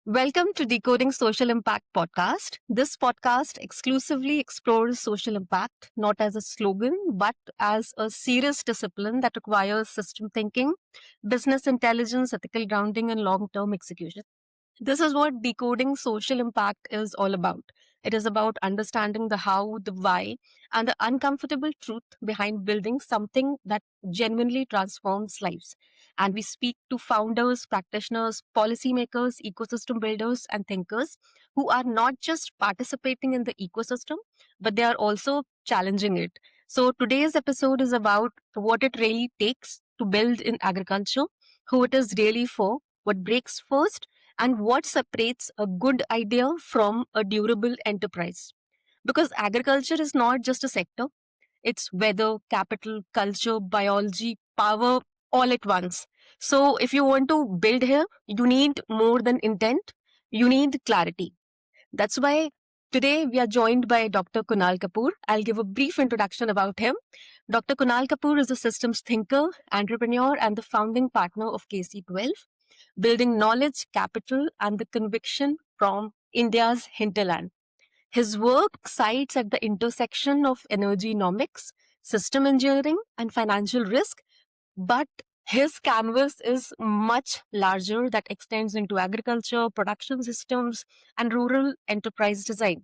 Welcome to Decoding Social Impact podcast. This podcast exclusively explores social impact not as a slogan but as a serious discipline that requires system thinking, business intelligence, ethical grounding, and long term execution. This is what decoding social impact is all about. It is about understanding the how, the why, and the uncomfortable truth behind building something that genuinely transforms lives. And we speak to founders, practitioners, policymakers, ecosystem builders, and thinkers who are not just participating in the ecosystem, but they are also challenging it. So today's episode is about what it really takes to build in agriculture, who it is really for, what breaks first, and what separates a good idea from a durable enterprise. Because agriculture is not just a sector, it's weather, capital, culture, biology, power, all at once. So, if you want to build here, you need more than intent, you need clarity. That's why today we are joined by Dr. Kunal Kapoor. I'll give a brief introduction about him. Dr. Kunal Kapoor is a systems thinker, entrepreneur, and the founding partner of KC12, building knowledge, capital, and the conviction from India's hinterland. His work sites at the intersection of energynomics, system engineering, and financial risk, but his canvas is much larger that extends into agriculture, production systems, and rural enterprise design.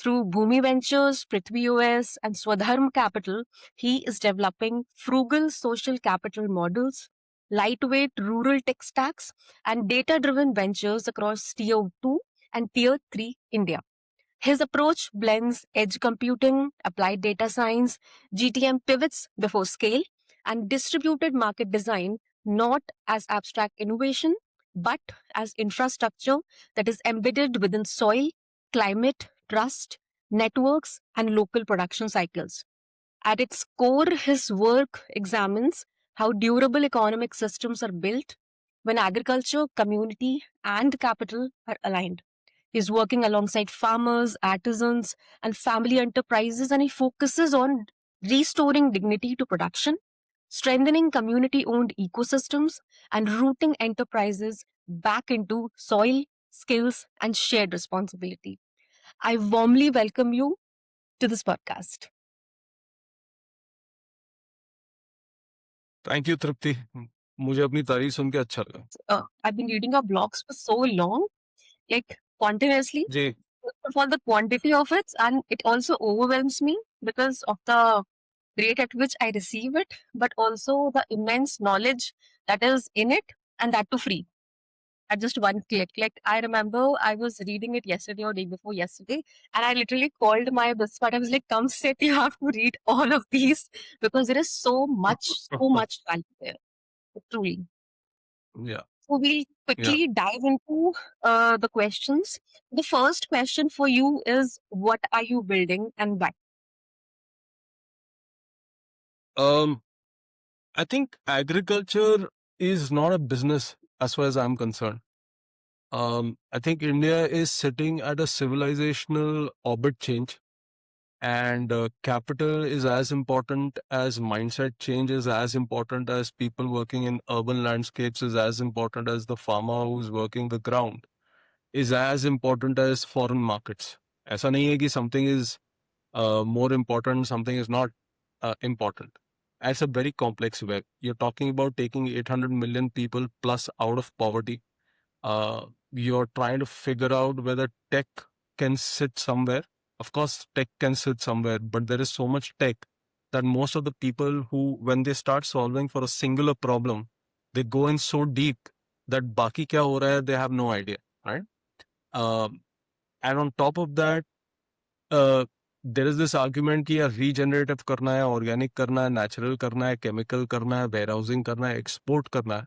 Through Bhumi Ventures, Prithvi OS, and Swadharm Capital, he is developing frugal social capital models, lightweight rural tech stacks, and data driven ventures across Tier 2 and Tier 3 India. His approach blends edge computing, applied data science, GTM pivots before scale, and distributed market design, not as abstract innovation, but as infrastructure that is embedded within soil, climate, trust, networks, and local production cycles. At its core, his work examines how durable economic systems are built when agriculture, community, and capital are aligned. He's working alongside farmers, artisans, and family enterprises, and he focuses on restoring dignity to production, strengthening community owned ecosystems, and rooting enterprises back into soil, skills, and shared responsibility. I warmly welcome you to this podcast. Thank you Trupti. मुझे अपनी तारीफ सुन के अच्छा लगा। I've been reading your blogs for so long, like continuously. Ji. First of all, the quantity of it, and it also overwhelms me because of the rate at which I receive it, but also the immense knowledge that is in it, and that too free at just one click. Like I remember I was reading it yesterday or day before yesterday, and I literally called my business partner. I was like, "Come sit, you have to read all of these because there is so much value there, truly." Yeah. So we'll quickly dive into the questions. The first question for you is, what are you building and why? I think agriculture is not a business as far as I'm concerned. I think India is sitting at a civilizational orbit change, and capital is as important as mindset change, is as important as people working in urban landscapes, is as important as the farmer who's working the ground, is as important as foreign markets. ऐसा नहीं है कि something is more important, something is not important. It's a very complex web. You're talking about taking 800 million people plus out of poverty. You're trying to figure out whether tech can sit somewhere. Of course, tech can sit somewhere, but there is so much tech that most of the people who, when they start solving for a singular problem, they go in so deep that baki kya ho raha hai, they have no idea, right? And on top of that, there is this argument कि यार regenerative करना है, organic करना है, natural करना है, chemical करना है, warehousing करना है, export करना है,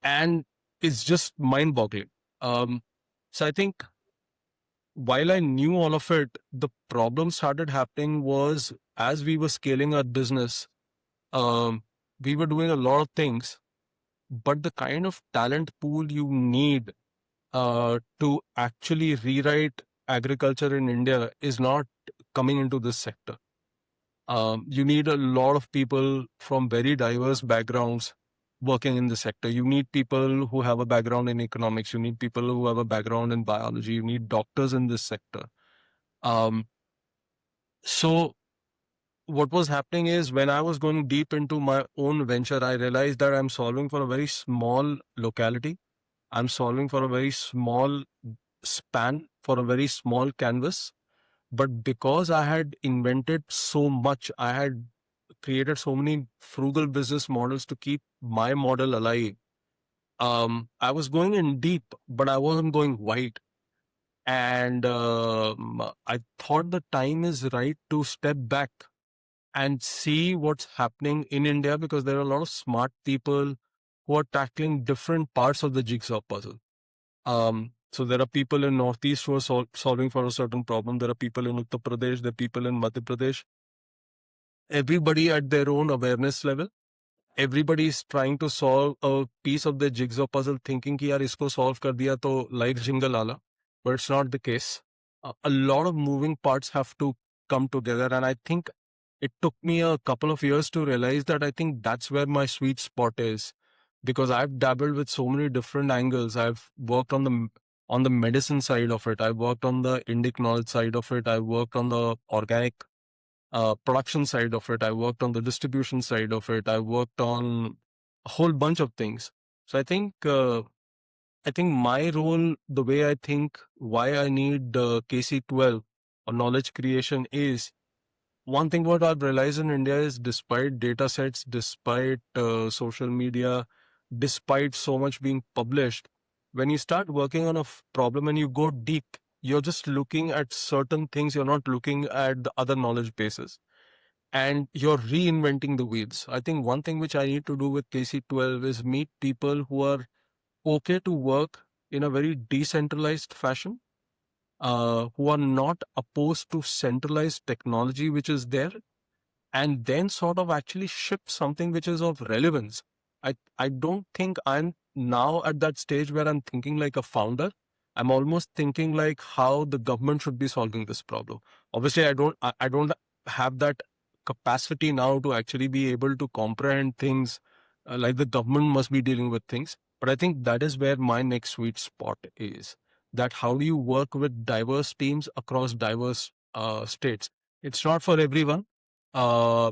and it's just mind-boggling. So I think while I knew all of it, the problem started happening was as we were scaling our business, we were doing a lot of things, but the kind of talent pool you need to actually rewrite agriculture in India is not coming into this sector. You need a lot of people from very diverse backgrounds, working in the sector. You need people who have a background in economics. You need people who have a background in biology. You need doctors in this sector. Um, so what was happening is when I was going deep into my own venture, I realized that I'm solving for a very small locality. I'm solving for a very small span, for a very small canvas. But because I had invented so much, I had created so many frugal business models to keep my model alive. I was going in deep, but I wasn't going wide. And I thought the time is right to step back and see what's happening in India, because there are a lot of smart people who are tackling different parts of the jigsaw puzzle. So there are people in Northeast who are solving for a certain problem. There are people in Uttar Pradesh. There are people in Madhya Pradesh. Everybody at their own awareness level. Everybody is trying to solve a piece of the jigsaw puzzle, thinking कि यार इसको solve कर दिया तो life jingle आला. But it's not the case. A lot of moving parts have to come together, and I think it took me a couple of years to realize that I think that's where my sweet spot is, because I've dabbled with so many different angles. I've worked on the medicine side of it. I've worked on the Indic knowledge side of it. I've worked on the organic production side of it. I worked on the distribution side of it. I worked on a whole bunch of things. So I think my role, the way I think why I need KC12 or knowledge creation is, one thing what I've realized in India is, despite data sets, despite social media, despite so much being published, when you start working on a problem and you go deep, you're just looking at certain things. You're not looking at the other knowledge bases, and you're reinventing the wheels. I think one thing which I need to do with KC12 is meet people who are okay to work in a very decentralized fashion, who are not opposed to centralized technology which is there, and then sort of actually ship something which is of relevance. I don't think I'm now at that stage where I'm thinking like a founder. I'm almost thinking like how the government should be solving this problem. Obviously, I don't have that capacity now to actually be able to comprehend things like the government must be dealing with things. But I think that is where my next sweet spot is. That how do you work with diverse teams across diverse states? It's not for everyone,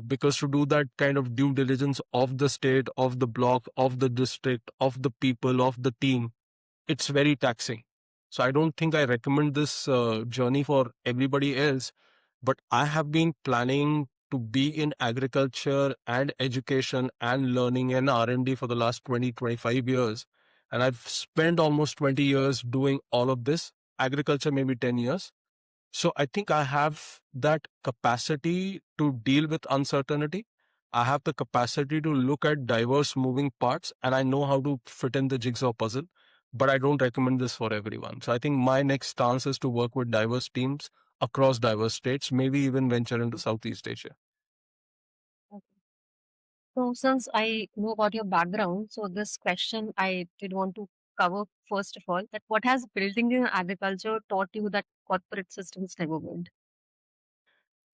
because to do that kind of due diligence of the state, of the block, of the district, of the people, of the team, it's very taxing. So I don't think I recommend this journey for everybody else. But I have been planning to be in agriculture and education and learning and R&D for the last 20-25 years. And I've spent almost 20 years doing all of this. Agriculture, maybe 10 years. So I think I have that capacity to deal with uncertainty. I have the capacity to look at diverse moving parts, and I know how to fit in the jigsaw puzzle. But I don't recommend this for everyone. So I think my next stance is to work with diverse teams across diverse states, maybe even venture into Southeast Asia. So, since I know about your background, so this question I did want to cover first of all, that what has building in agriculture taught you that corporate systems never would?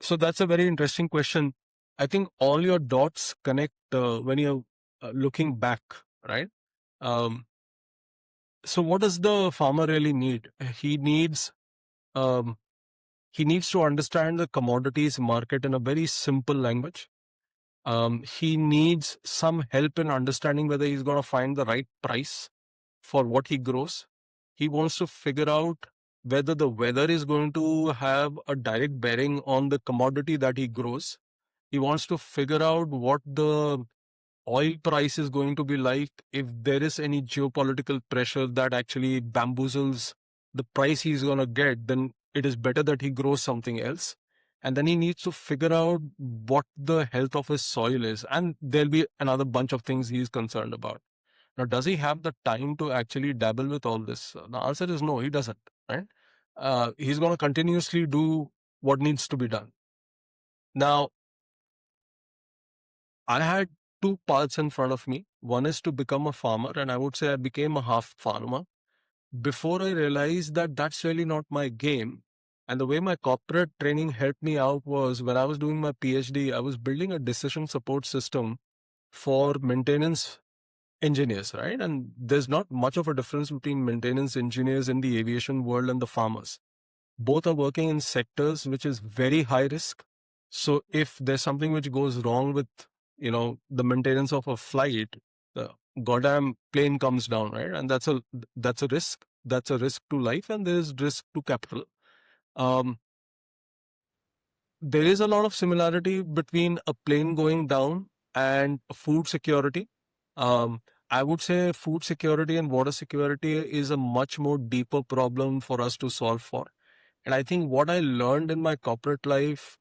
So that's a very interesting question. I think all your dots connect when you're looking back, right? Um, so what does the farmer really need? He needs um, he needs to understand the commodities market in a very simple language. He needs some help in understanding whether he's going to find the right price for what he grows. He wants to figure out whether the weather is going to have a direct bearing on the commodity that he grows. He wants to figure out what the oil price is going to be like, if there is any geopolitical pressure that actually bamboozles the price he's going to get, then it is better that he grows something else. And then he needs to figure out what the health of his soil is. And there'll be another bunch of things he's concerned about. Now, does he have the time to actually dabble with all this? The answer is no, he doesn't, right? He's going to continuously do what needs to be done. Now, I had two paths in front of me. One is to become a farmer, and I would say I became a half farmer before I realized that that's really not my game. And the way my corporate training helped me out was when I was doing my PhD, I was building a decision support system for maintenance engineers, right? And there's not much of a difference between maintenance engineers in the aviation world and the farmers. Both are working in sectors which is very high risk. So if there's something which goes wrong with, the maintenance of a flight, the goddamn plane comes down, right? And that's a risk. That's a risk to life, and there is risk to capital. Um, there is a lot of similarity between a plane going down and food security. I would say food security and water security is a much more deeper problem for us to solve for. And I think what I learned in my corporate life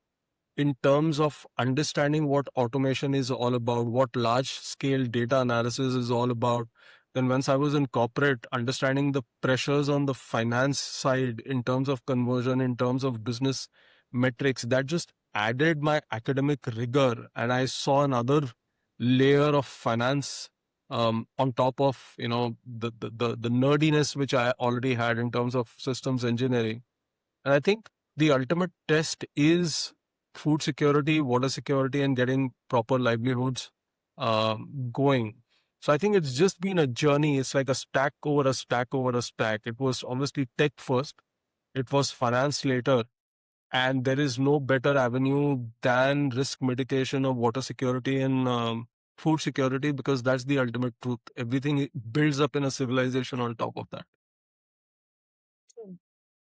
in terms of understanding what automation is all about, what large scale data analysis is all about, then once I was in corporate, understanding the pressures on the finance side in terms of conversion, in terms of business metrics, that just added my academic rigor. And I saw another layer of finance on top of the nerdiness which I already had in terms of systems engineering. And I think the ultimate test is food security, water security, and getting proper livelihoods going. So I think it's just been a journey. It's like a stack over a stack over a stack. It was obviously tech first, it was finance later, and there is no better avenue than risk mitigation of water security and food security, because that's the ultimate truth. Everything builds up in a civilization on top of that. Hmm.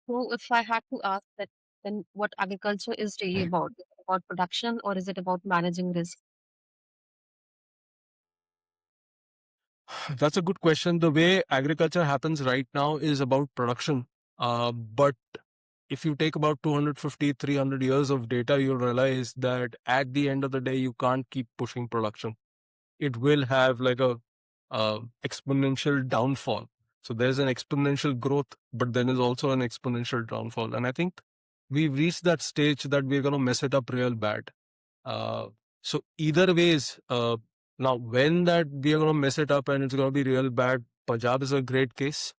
So if I had to ask that, then what agriculture is really about? Is it about production or is it about managing risk? That's a good question. The way agriculture happens right now is about production. But if you take about 250, 300 years of data, you'll realize that at the end of the day, you can't keep pushing production. It will have like a exponential downfall. So there's an exponential growth, but then is also an exponential downfall. And I think we've reached that stage that we're going to mess it up real bad. Uh, so either ways, now when that we are going to mess it up and it's going to be real bad, Punjab is a great case.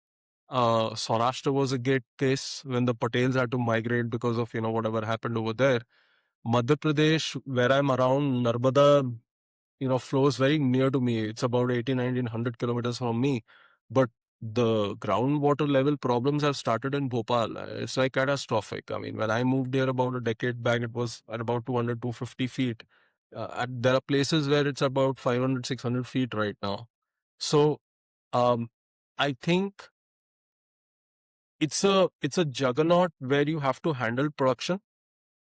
Saurashtra was a great case when the Patels had to migrate because of whatever happened over there. Madhya Pradesh, where I'm around, Narmada, flows very near to me. It's about 80, 1900 kilometers from me. But the groundwater level problems have started in Bhopal. It's like catastrophic. I mean, when I moved here about a decade back, it was at about 200, 250 feet. There are places where it's about 500, 600 feet right now. So um, I think it's a juggernaut where you have to handle production,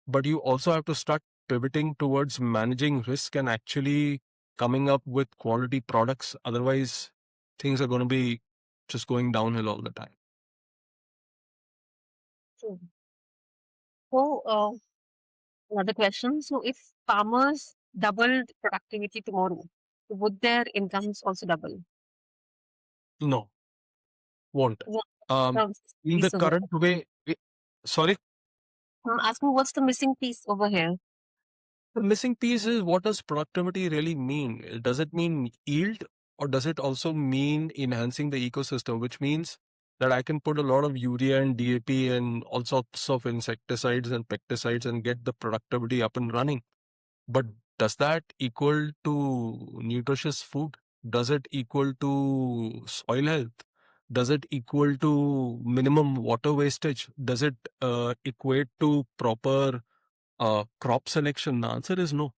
but you also have to start pivoting towards managing risk and actually coming up with quality products. Otherwise, things are going to be just going downhill all the time. True. So, another question. So, if farmers doubled productivity tomorrow, would their incomes also double? No, won't. What Um, the in the piece over current way, sorry, I'm asking what's the missing piece over here? the missing piece is, what does productivity really mean? Does it mean yield, or does it also mean enhancing the ecosystem, which means that I can put a lot of urea and DAP and all sorts of insecticides and pesticides and get the productivity up and running? But does that equal to nutritious food? Does it equal to soil health? Does it equal to minimum water wastage? Does it equate to proper crop selection? The answer is no.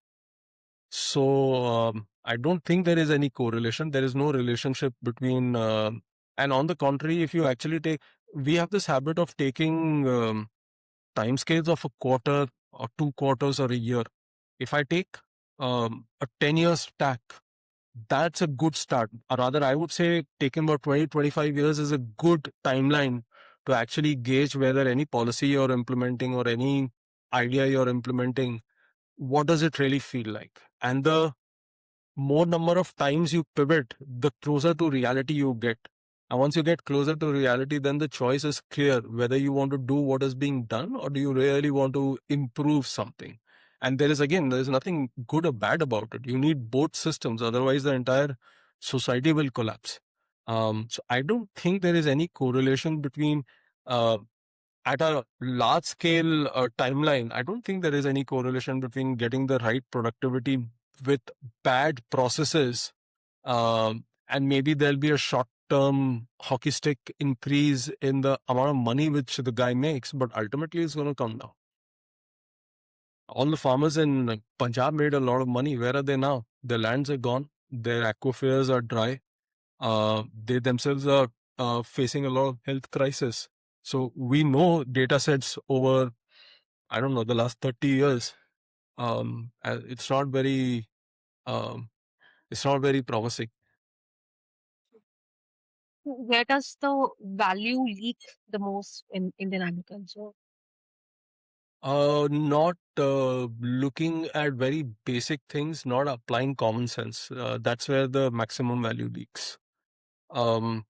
So I don't think there is any correlation. There is no relationship between, and on the contrary, if you actually take, we have this habit of taking timescales of a quarter or 2 quarters or a year. If I take a 10-year stack, that's a good start. Or rather, I would say taking about 20, 25 years is a good timeline to actually gauge whether any policy you're implementing or any idea you're implementing, what does it really feel like? And the more number of times you pivot, the closer to reality you get. And once you get closer to reality, then the choice is clear whether you want to do what is being done or do you really want to improve something. And there's nothing good or bad about it. You need both systems, otherwise, the entire society will collapse. So I don't think there is any correlation between uh, at a large scale timeline, I don't think there is any correlation between getting the right productivity with bad processes. and maybe there'll be a short-term hockey stick increase in the amount of money which the guy makes, but ultimately it's going to come down. All the farmers in Punjab made a lot of money. Where are they now? Their lands are gone. Their aquifers are dry. They themselves are facing a lot of health crisis. So we know data sets over, I don't know, the last 30 years. It's not very, um, it's not very promising. Where does the value leak the most in Indian agriculture? Not looking at very basic things, not applying common sense. That's where the maximum value leaks. Um,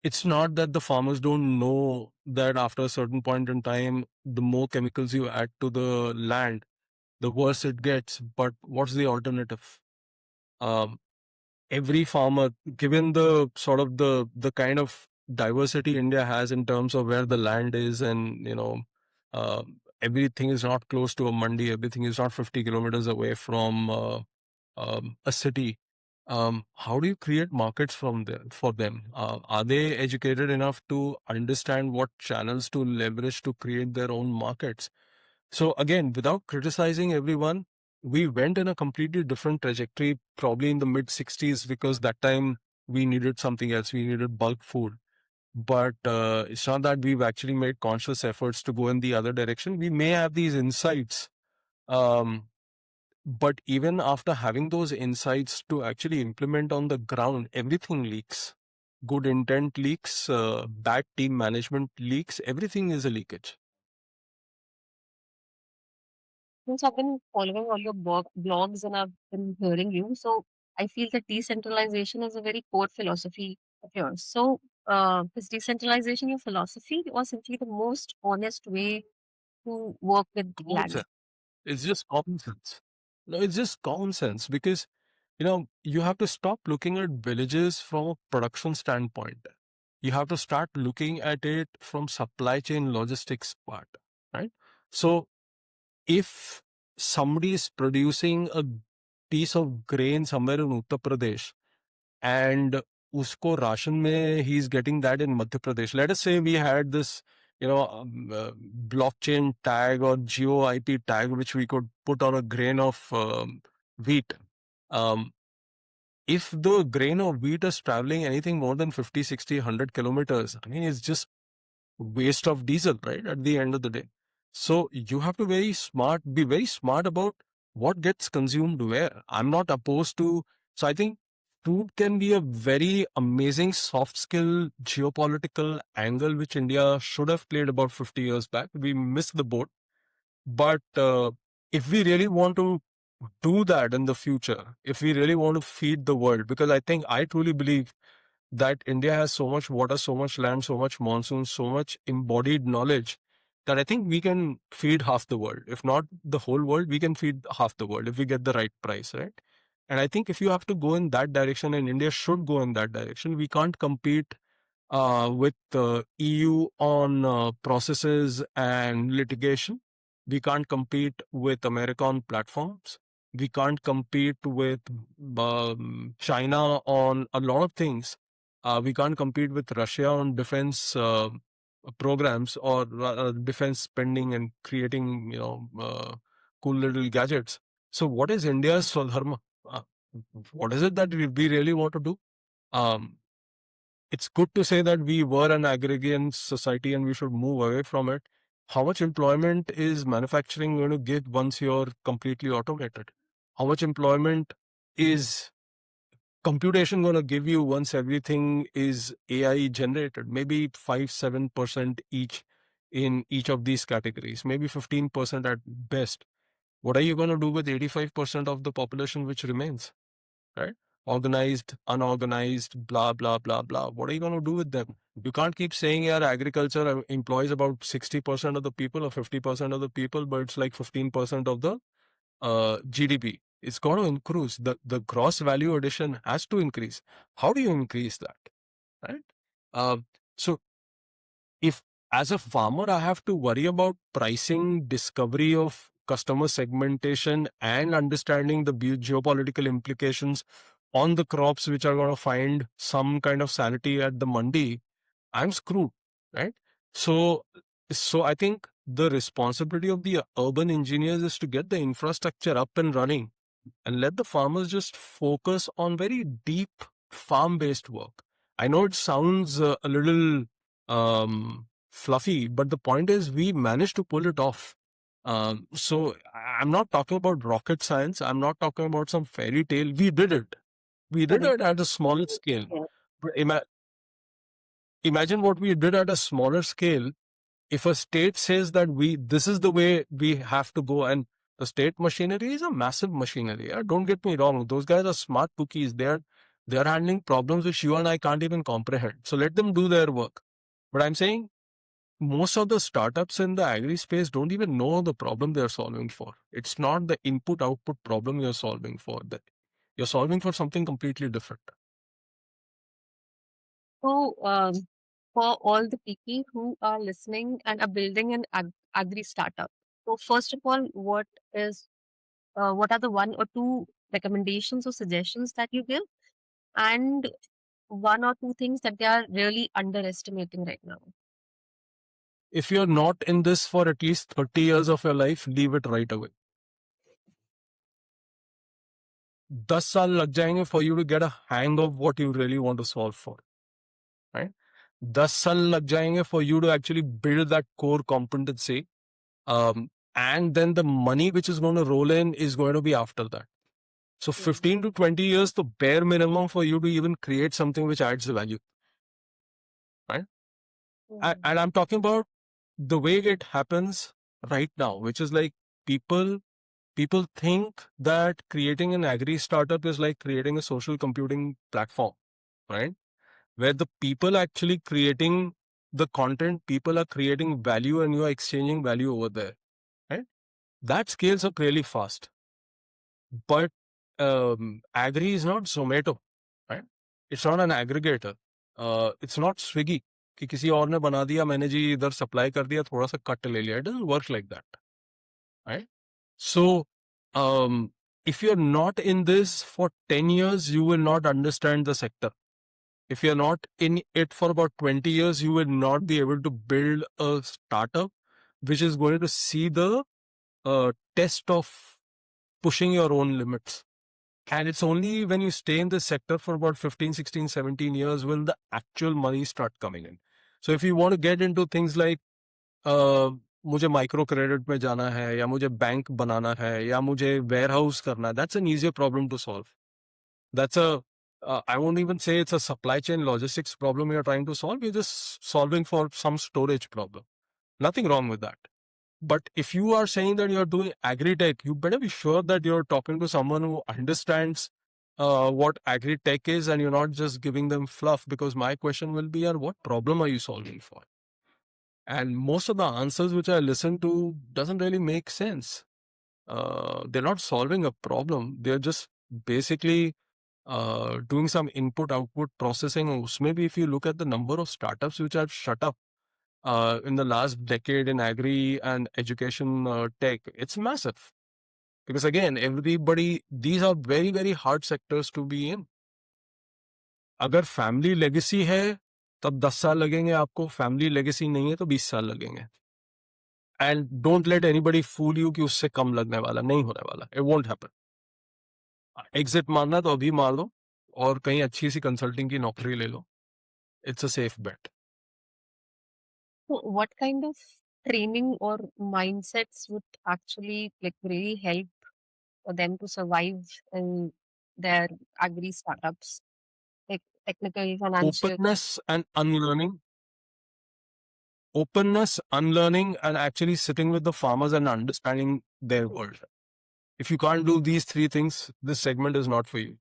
it's not that the farmers don't know that after a certain point in time, the more chemicals you add to the land, the worse it gets. But what's the alternative? Um, every farmer, given the sort of the kind of diversity India has in terms of where the land is, and uh, everything is not close to a mandi, everything is not 50 kilometers away from a city. How do you create markets from there for them? Are they educated enough to understand what channels to leverage to create their own markets? So again, without criticizing everyone, we went in a completely different trajectory, probably in the mid 60s, because that time we needed something else. We needed bulk food. But it's not that we've actually made conscious efforts to go in the other direction. We may have these insights, um, but even after having those insights to actually implement on the ground, everything leaks. Good intent leaks, bad team management leaks, everything is a leakage. Since I've been following all your blogs and I've been hearing you, so I feel that decentralization is a very core philosophy of yours. So, is decentralization your philosophy or simply the most honest way to work with Common land? sense. It's just common sense. No, it's just common sense because, you have to stop looking at villages from a production standpoint. You have to start looking at it from supply chain logistics part, right? So if somebody is producing a piece of grain somewhere in Uttar Pradesh and usko ration mein he's getting that in Madhya Pradesh. Let us say we had this, blockchain tag or geo IP tag which we could put on a grain of wheat. Um, if the grain of wheat is traveling anything more than 50, 60, 100 kilometers, I mean, it's just waste of diesel, right? At the end of the day. So you have to be very smart about what gets consumed where. I'm not opposed to, so I think food can be a very amazing soft skill geopolitical angle, which India should have played about 50 years back. We missed the boat. But if we really want to do that in the future, if we really want to feed the world, because I truly believe that India has so much water, so much land, so much monsoon, so much embodied knowledge that I think we can feed half the world. If not the whole world, we can feed half the world if we get the right price, right? And I think if you have to go in that direction, and India should go in that direction, we can't compete with the EU on processes and litigation. We can't compete with America on platforms. We can't compete with China on a lot of things. We can't compete with Russia on defense programs or defense spending and creating, cool little gadgets. So, what is India's Swadharma? Uh, what is it that we really want to do? Um, it's good to say that we were an agrarian society and we should move away from it. How much employment is manufacturing going to give once you're completely automated? How much employment is computation going to give you once everything is AI generated? Maybe 5, 7% each in each of these categories, maybe 15% at best. What are you going to do with 85% of the population which remains? Right? Organized, unorganized, blah, blah, blah, blah. What are you going to do with them? You can't keep saying your agriculture employs about 60% of the people or 50% of the people, but it's like 15% of the GDP. It's going to increase. The gross value addition has to increase. How do you increase that? Right? So if as a farmer, I have to worry about pricing, discovery of customer segmentation, and understanding the geopolitical implications on the crops which are going to find some kind of sanity at the mandi, I'm screwed, right? So, so I think the responsibility of the urban engineers is to get the infrastructure up and running and let the farmers just focus on very deep farm-based work. I know it sounds a little fluffy, but the point is we managed to pull it off. So I'm not talking about rocket science. I'm not talking about some fairy tale. We did it. We did Correct. it at a smaller scale. Yeah. But imagine what we did at a smaller scale. If a state says that this is the way we have to go, and the state machinery is a massive machinery. Don't get me wrong; those guys are smart cookies. They're handling problems which you and I can't even comprehend. So let them do their work. But I'm saying most of the startups in the agri space don't even know the problem they're solving for. It's not the input output problem you're solving for. That you're solving for something completely different. So, for all the people who are listening and are building an agri startup, so first of all, what are the one or two recommendations or suggestions that you give, and one or two things that they are really underestimating right now? If you're not in this for at least 30 years of your life, leave it right away. 10 साल लग जाएंगे for you to get a hang of what you really want to solve for, right? 10 साल लग जाएंगे for you to actually build that core competency, and then the money which is going to roll in is going to be after that. So 15 to 20 years, the bare minimum for you to even create something which adds value, right? And I'm talking about the way it happens right now, which is like people think that creating an agri startup is like creating a social computing platform, right? Where the people actually creating the content, people are creating value and you are exchanging value over there, right? That scales up really fast. But agri is not Zomato, right? It's not an aggregator. It's not Swiggy कि किसी और ने बना दिया, मैंने जी इधर supply कर दिया, थोड़ा सा कट ले लिया. It doesn't work like that, right? So, if you're not in this for 10 years, you will not understand the sector. If you're not in it for about 20 years, you will not be able to build a startup which is going to see the test of pushing your own limits. And it's only when you stay in this sector for about 15, 16, 17 years will the actual money start coming in. So if you want to get into things like मुझे micro credit में जाना है या मुझे bank बनाना है या मुझे ware house करना है, that's an easier problem to solve. That's I won't even say it's a supply chain logistics problem you're trying to solve. You're just solving for some storage problem. Nothing wrong with that. But if you are saying that you're doing agri-tech, you better be sure that you're talking to someone who understands what agri-tech is and you're not just giving them fluff, because my question will be, what problem are you solving for? And most of the answers which I listen to doesn't really make sense. They're not solving a problem. They're just basically doing some input output processing. Maybe if you look at the number of startups which have shut up in the last decade in agri and education tech, it's massive. Because again, these are very, very hard sectors to be in. अगर family legacy है तब 10 साल लगेंगे आपको, family legacy नहीं है तो 20 साल लगेंगे. And don't let anybody fool you कि उससे कम लगने वाला, नहीं होने वाला. It won't happen. एग्जिट मारना तो अभी मार लो और कहीं अच्छी सी कंसल्टिंग की नौकरी ले लो. It's a safe bet. So, what kind of training or mindsets would actually like really help for them to survive in their agri startups, like technical, financial? Openness, unlearning, and actually sitting with the farmers and understanding their world. If you can't do these three things, this segment is not for you.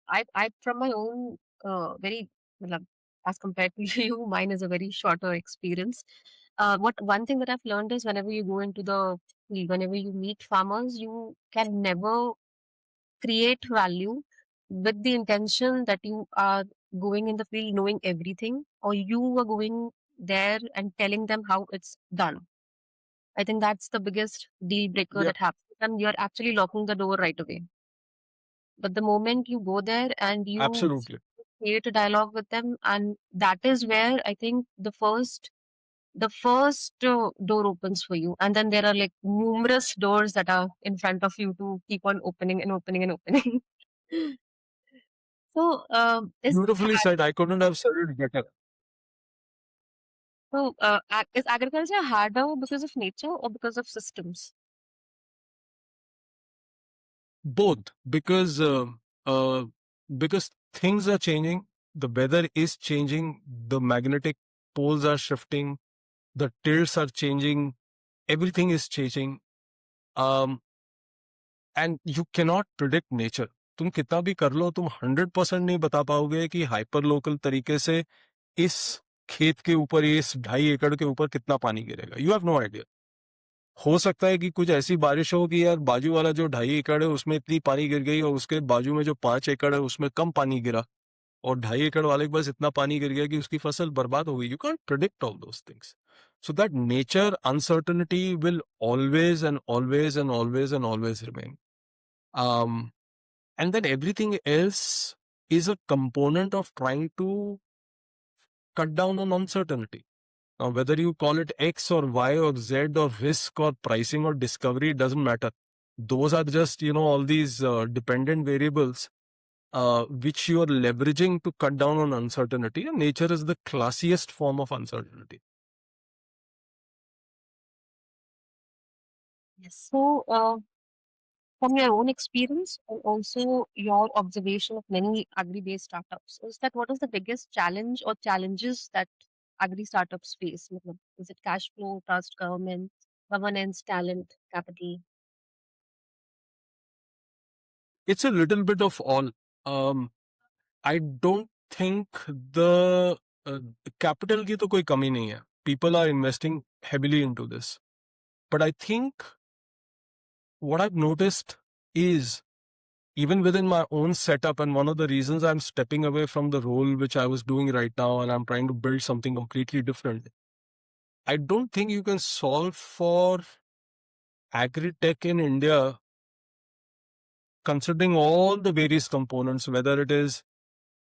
I from my own very matlab, as compared to you, mine is a very shorter experience. What one thing that I've learned is whenever you go into the field, whenever you meet farmers, you can never create value with the intention that you are going in the field knowing everything, or you are going there and telling them how it's done. I think that's the biggest deal breaker Yeah. that happens, and you're actually locking the door right away. But the moment you go there and you Absolutely. create a dialogue with them, and that is where I think the first door opens for you, and then there are like numerous doors that are in front of you to keep on opening and opening and opening. So, Beautifully said. I couldn't have said it better. is agriculture harder because of nature or because of systems? Both, uh, because things are changing, the weather is changing, the magnetic poles are shifting, the tilts are changing, everything is changing. Um, and you cannot predict nature. तुम कितना भी कर लो, तुम 100% नहीं बता पाओगे कि hyper local तरीके से इस खेत के ऊपर, इस 2.5 एकड़ के ऊपर कितना पानी गिरेगा. You have no idea. हो सकता है कि कुछ ऐसी बारिश हो कि यार बाजू वाला जो 2.5 एकड़ है उसमें इतनी पानी गिर गई और उसके बाजू में जो 5 एकड़ है उसमें कम पानी गिरा, और 2.5 एकड़ वाले के पास इतना पानी गिर गया कि उसकी फसल बर्बाद हो गई. You can't predict all those things. So that nature uncertainty will always and always and always and always remain. Um, and then everything else is a component of trying to cut down on uncertainty. Now, whether you call it X or Y or Z or risk or pricing or discovery, it doesn't matter. Those are just, all these dependent variables which you are leveraging to cut down on uncertainty. And nature is the classiest form of uncertainty. Yes. So, from your own experience and also your observation of many agri-based startups, is that what is the biggest challenge or challenges that agri startups face? Matlab, is it cash flow, trust, governance, talent, capital? It's a little bit of all. Um, I don't think the capital की तो कोई कमी नहीं है. People are investing heavily into this. But I think what I've noticed is, even within my own setup, and one of the reasons I'm stepping away from the role which I was doing right now and I'm trying to build something completely different, I don't think you can solve for agri-tech in India considering all the various components, whether it is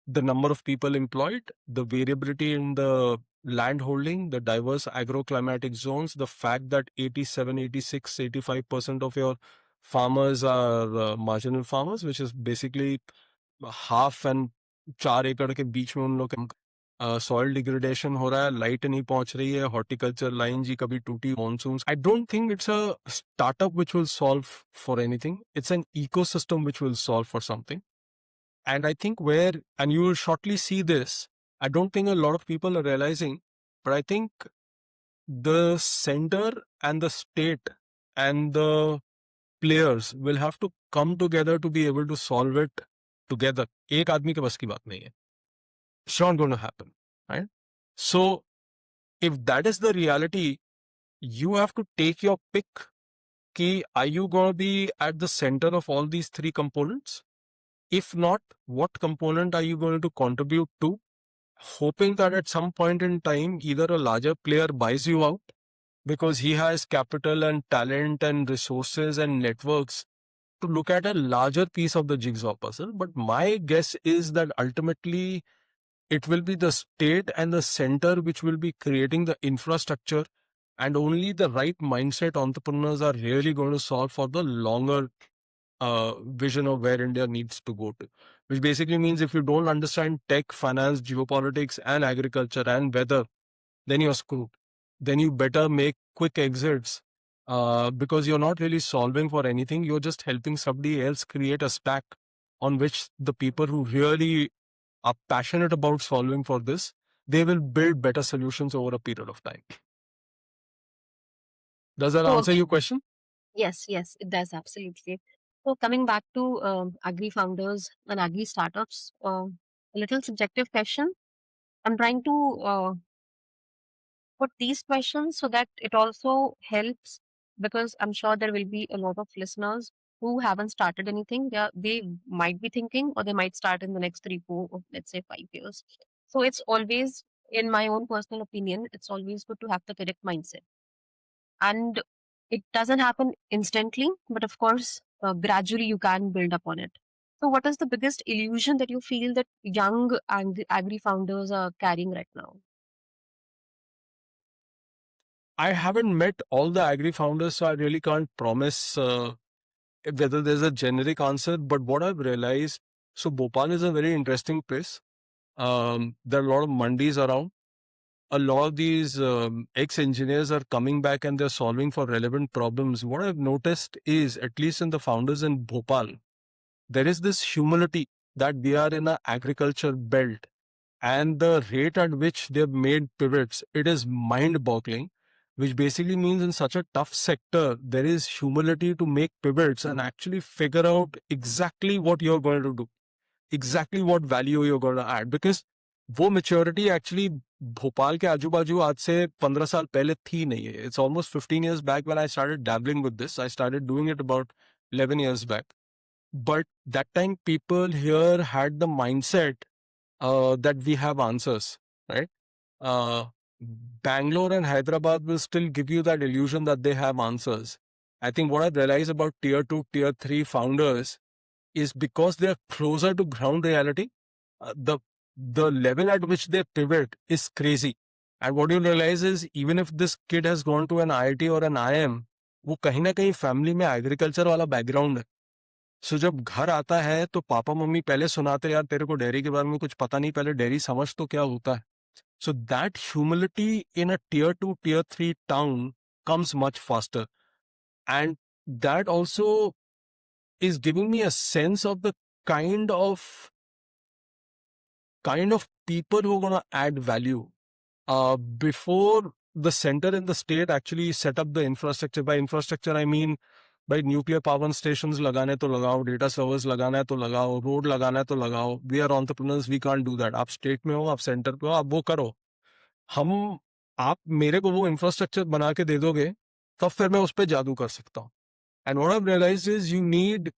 the number of people employed, the variability in the land holding, the diverse agroclimatic zones, the fact that 87, 86, 85% of your farmers are marginal farmers, which is basically half, and 4 एकड़ के बीच में उन लोग soil degradation हो रहा है, light नहीं पहुंच रही है, हॉर्टिकल्चर लाइन जी कभी टूटी, monsoons. I don't think it's a startup which will solve for anything. It's an ecosystem which will solve for something. And I think and you will shortly see this, I don't think a lot of people are realizing, but I think the center and the state and the players will have to come together to be able to solve it together. एक आदमी के बस की बात नहीं है. It's not going to happen, right? So if that is the reality, you have to take your pick. Are you going to be at the center of all these three components? If not, what component are you going to contribute to? Hoping that at some point in time, either a larger player buys you out because he has capital and talent and resources and networks to look at a larger piece of the jigsaw puzzle. But my guess is that ultimately it will be the state and the center which will be creating the infrastructure, and only the right mindset entrepreneurs are really going to solve for the longer vision of where India needs to go to. Which basically means if you don't understand tech, finance, geopolitics, and agriculture and weather, then you're screwed. Then you better make quick exits because you're not really solving for anything. You're just helping somebody else create a stack on which the people who really are passionate about solving for this, they will build better solutions over a period of time. Does that So, answer your question? yes, yes, it does absolutely. So, coming back to agri founders and agri startups, a little subjective question. I'm trying to put these questions so that it also helps, because I'm sure there will be a lot of listeners who haven't started anything. They might be thinking, or they might start in the next 3, 4, or let's say 5 years. So it's always, in my own personal opinion, it's always good to have the correct mindset. And it doesn't happen instantly, but of course, gradually you can build upon it. So, what is the biggest illusion that you feel that young agri founders are carrying right now? I haven't met all the agri founders, so I really can't promise whether there's a generic answer. But what I've realized, so Bhopal is a very interesting place. There are a lot of mandis around. A lot of these ex-engineers are coming back and they're solving for relevant problems. What I've noticed is, at least in the founders in Bhopal, there is this humility that we are in an agriculture belt, and the rate at which they've made pivots, it is mind-boggling, which basically means in such a tough sector, there is humility to make pivots and actually figure out exactly what you're going to do, exactly what value you're going to add. Because वो maturity actually Bhopal के आजू बाजू आज से 15 साल पहले थी नहीं है. It's almost 15 years back when I started dabbling with this. I started doing it about 11 years back. But that time people here had the mindset that we have answers, right? Uh, Bangalore and Hyderabad will still give you that illusion that they have answers. I think what I've realized about tier 2, tier 3 founders is because they're closer to ground reality, the level at which they pivot is crazy. And what you realize is, even if this kid has gone to an IIT or an IIM, वो कहीं ना कहीं family में agriculture वाला background है. सो जब घर आता है तो पापा मम्मी पहले सुनाते, यार तेरे को डेयरी के बारे में कुछ पता नहीं, पहले डेयरी समझ तो क्या होता है. So that humility in a tier 2, tier 3 town comes much faster. And that also is giving me a sense of the kind of people who are going to add value. Before the center and the state actually set up the infrastructure, by infrastructure I mean by nuclear power stations लगाने तो लगाओ, data servers लगाना है तो लगाओ, road लगाना है तो लगाओ. We are entrepreneurs, we can't do that. आप state में हो, आप center पे हो, आप वो करो. आप मेरे को वो इंफ्रास्ट्रक्चर बना के दे दोगे, तब फिर मैं उस पर जादू कर सकता हूँ. And what I've realized is, you need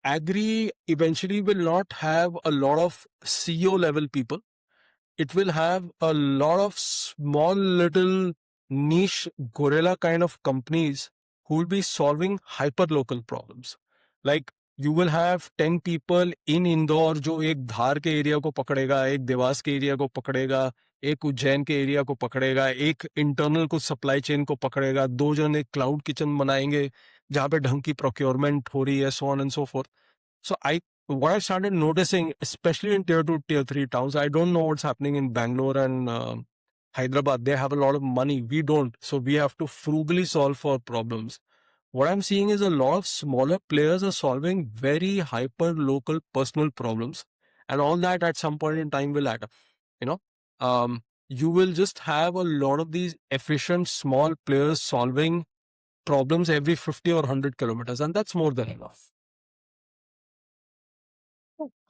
agri eventually will not have a lot of CEO level people. It will have a lot of small little niche gorilla kind of companies who will be solving hyper local problems. Like you will have 10 people in Indore जो एक धार के area को पकड़ेगा, एक देवास के area को पकड़ेगा, एक उज्जैन के एरिया को पकड़ेगा, एक इंटरनल कुछ सप्लाई चेन को पकड़ेगा, 2 जन एक क्लाउड किचन बनाएंगे जहाँ पे ढंग की प्रोक्योरमेंट हो रही है, so on and so forth. So what I started noticing, especially in tier 2, tier 3 towns, I don't know what's happening in Bangalore and Hyderabad. They have a lot of money. We don't. So we have to frugally solve for problems. What I'm seeing is a lot of smaller players are solving very hyper local personal problems. And all that at some point in time will add up. You know, you will just have a lot of these efficient small players solving problems every 50 or 100 kilometers. And that's more than enough.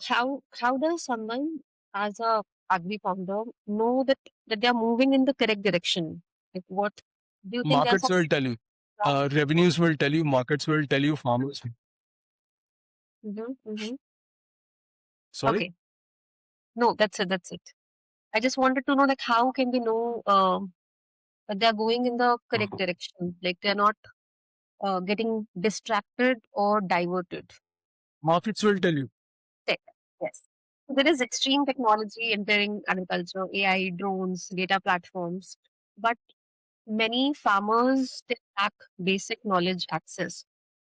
How does someone as a agri founder know that they are moving in the correct direction? Like, what do you think? Markets will tell you. Revenues will tell you. Markets will tell you. Farmers. Sorry. Okay. No, that's it. That's it. I just wanted to know, like, how can we know that they are going in the correct direction? Like, they're not getting distracted or diverted. Markets will tell you. Tech, yes. So there is extreme technology entering agriculture, AI, drones, data platforms, but many farmers still lack basic knowledge access.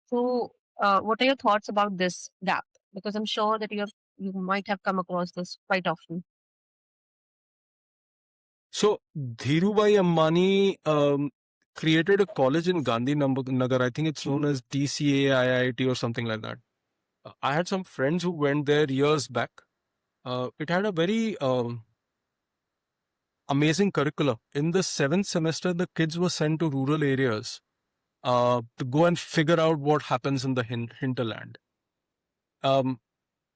So, what are your thoughts about this gap? Because I'm sure that you might have come across this quite often. So Dhirubhai Ambani created a college in Gandhinagar. I think it's known as DCAIIT or something like that. I had some friends who went there years back. It had a very amazing curriculum. In the 7th semester, the kids were sent to rural areas to go and figure out what happens in the hinterland.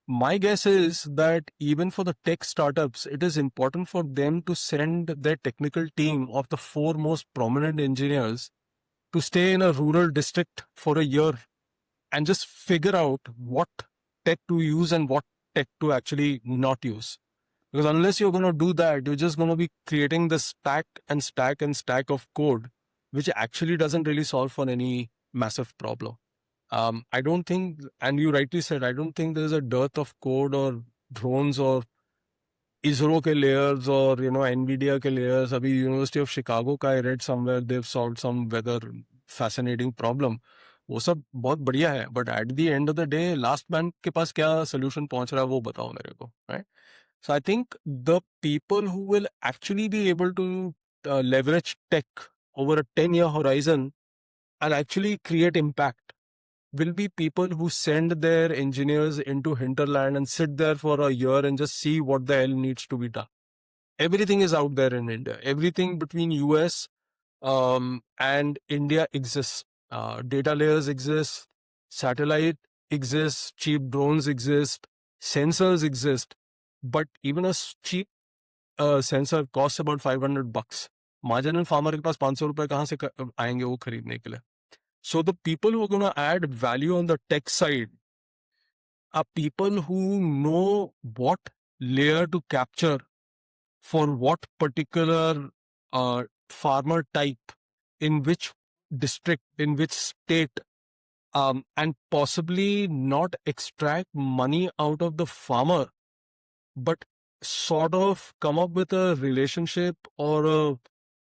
My guess is that even for the tech startups, it is important for them to send their technical team of the 4 most prominent engineers to stay in a rural district for a year and just figure out what tech to use and what tech to actually not use. Because unless you're going to do that, you're just going to be creating the stack and stack and stack of code, which actually doesn't really solve for any massive problem. I don't think, and you rightly said, I don't think there's a dearth of code or drones or ISRO के layers or NVIDIA के layers. अभी University of Chicago का I read somewhere they've solved some weather fascinating problem. वो सब बहुत बढ़िया है, but at the end of the day last man के पास क्या solution पहुंच रहा है वो बताओ मेरे को, right? So I think the people who will actually be able to leverage tech over a 10-year horizon and actually create impact will be people who send their engineers into hinterland and sit there for a year and just see what the hell needs to be done. Everything is out there in India. Everything between US and India exists. Data layers exist, satellite exists, cheap drones exist, sensors exist. But even a cheap sensor costs about $500. Marginal farmer के पास 500 रुपए कहाँ से आएंगे वो खरीदने के लिए? So the people who are going to add value on the tech side are people who know what layer to capture for what particular farmer type, in which district, in which state, and possibly not extract money out of the farmer, but sort of come up with a relationship or a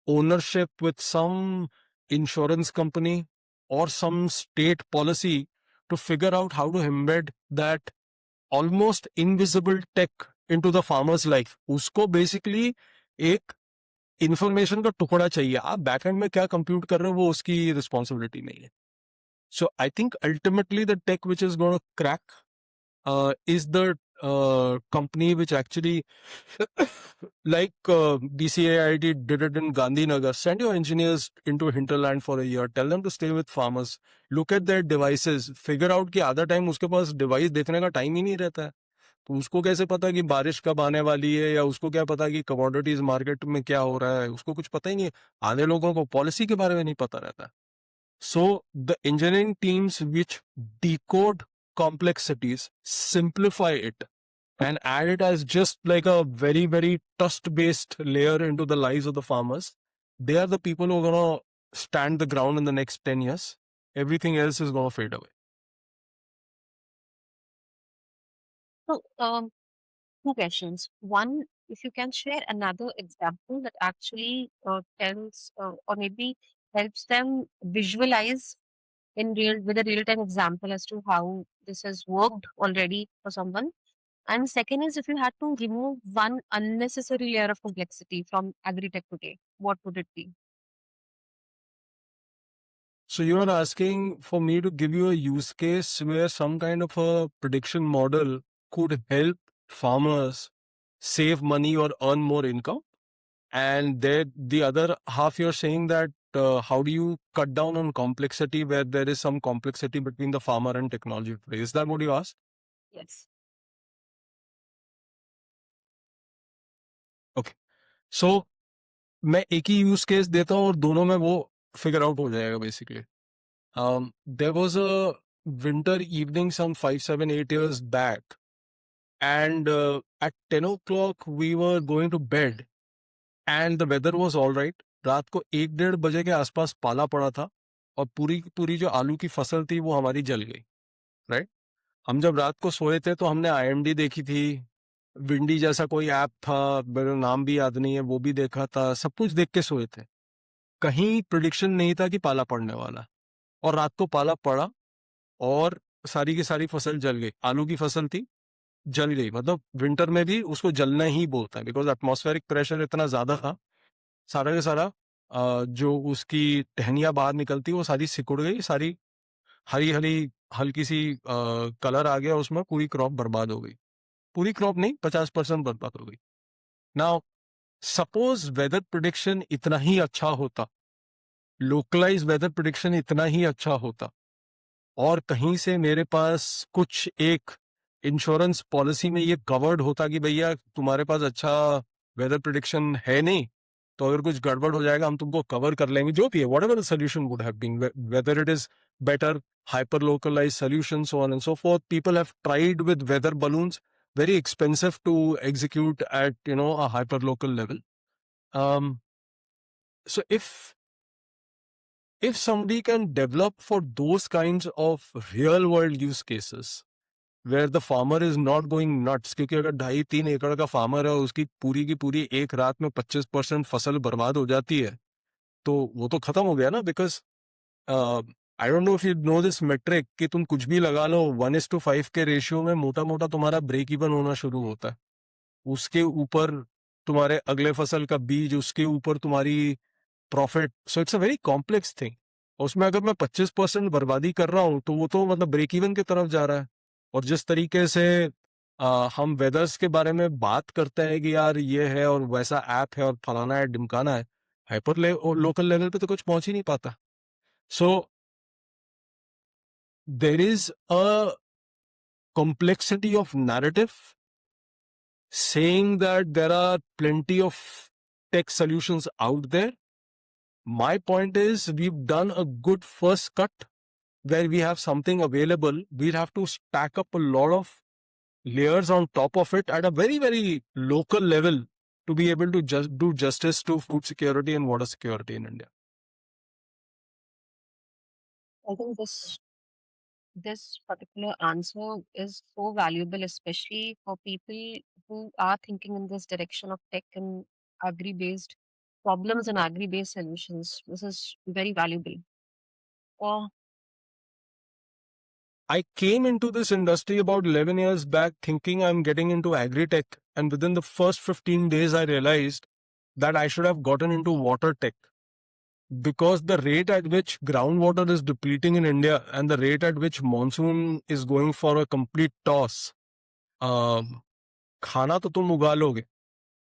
ownership with some insurance company or some state policy to figure out how to embed that almost invisible tech into the farmer's life. उसको basically एक information का टुकड़ा चाहिए. आप backend में क्या compute कर रहे हो वो उसकी responsibility नहीं है. So I think ultimately the tech which is going to crack is the company which actually, like DCAIT did it in Gandhinagar. Send your engineers into hinterland for a year. Tell them to stay with farmers. Look at their devices. Figure out कि आधा time उसके पास device देखने का time ही नहीं रहता है. तो उसको कैसे पता कि बारिश कब आने वाली है, या उसको क्या पता कि कमोडिटीज मार्केट में क्या हो रहा है? उसको कुछ पता ही नहीं है. आधे लोगों को पॉलिसी के बारे में नहीं पता रहता है. So the engineering teams which decode complexities, simplify it, and add it as just like a very, very trust-based layer into the lives of the farmers, they are the people who are going to stand the ground in the next 10 years. Everything else is going to fade away. So, two questions. One, if you can share another example that actually tells or maybe helps them visualize in real with a real time example as to how this has worked already for someone. And second is, if you had to remove one unnecessary layer of complexity from agri-tech today, what would it be? So you are asking for me to give you a use case where some kind of a prediction model could help farmers save money or earn more income? And the other half, you're saying that how do you cut down on complexity where there is some complexity between the farmer and technology today? Is that what you asked? Yes. Okay. So मैं एक ही use case देता हूँ और दोनों में वो figure out हो जाएगा basically. There was a winter evening some 5, 7, 8 years back, and at 10 o'clock we were going to bed, and the weather was all right. रात को 1-1:30 बजे के आसपास पाला पड़ा था और पूरी की पूरी जो आलू की फसल थी वो हमारी जल गई. राइट. हम जब रात को सोए थे तो हमने IMD देखी थी, विंडी जैसा कोई ऐप था, मेरा नाम भी याद नहीं है, वो भी देखा था, सब कुछ देख के सोए थे. कहीं प्रिडिक्शन नहीं था कि पाला पड़ने वाला, और रात को पाला पड़ा और सारी की सारी फसल जल गई. आलू की फसल थी, जल गई. मतलब विंटर में भी उसको जलना ही बोलता है, बिकॉज एटमॉस्फेरिक प्रेशर इतना ज्यादा था, सारा का सारा जो उसकी टहनियां बाहर निकलती वो सारी सिकुड़ गई, सारी हरी हरी हल्की सी कलर आ गया उसमें, पूरी क्रॉप बर्बाद हो गई. पूरी क्रॉप नहीं, 50% बर्बाद हो गई. नाउ सपोज वेदर प्रिडिक्शन इतना ही अच्छा होता, लोकलाइज वेदर प्रिडिक्शन इतना ही अच्छा होता, और कहीं से मेरे पास कुछ एक इंश्योरेंस पॉलिसी में ये कवर्ड होता कि भैया तुम्हारे पास अच्छा वेदर प्रिडिक्शन है नहीं, तो अगर कुछ गड़बड़ हो जाएगा हम तुमको कवर कर लेंगे, जो भी है, whatever the solution would have been, whether it is better hyper localized solutions, so on and so forth. People have tried with weather balloons, very expensive to execute at a hyper local level. So if if somebody can develop for those kinds of real world use cases where the farmer is not going nuts, क्योंकि अगर 2.5-3 एकड़ का farmer है उसकी पूरी की पूरी एक रात में 25% फसल बर्बाद हो जाती है, तो वो तो खत्म हो गया ना. Because I don't know if you know this metric कि तुम कुछ भी लगा लो 1:5 के रेशियो में मोटा मोटा तुम्हारा ब्रेक इवन होना शुरू होता है. उसके ऊपर तुम्हारे अगले फसल का बीज, उसके ऊपर तुम्हारी profit. So it's a very complex thing. उसमें अगर मैं 25% बर्बादी कर रहा हूँ तो वो तो मतलब ब्रेक इवन की तरफ जा रहा है. और जिस तरीके से हम वेदर्स के बारे में बात करते हैं कि यार ये है और वैसा ऐप है और फलाना है ढिमकाना है, हाइपर लोकल लेवल पे तो कुछ पहुंच ही नहीं पाता. So there is a complexity of narrative saying that there are plenty of tech solutions out there. My point is we've done a good first cut where we have something available. We'll have to stack up a lot of layers on top of it at a very, very local level to be able to just do justice to food security and water security in India. I think this particular answer is so valuable, especially for people who are thinking in this direction of tech and agri-based problems and agri-based solutions. This is very valuable. Oh, I came into this industry about 11 years back thinking I'm getting into agri-tech, and within the first 15 days I realized that I should have gotten into water tech, because the rate at which groundwater is depleting in India and the rate at which monsoon is going for a complete toss, खाना तो तुम उगा लोगे,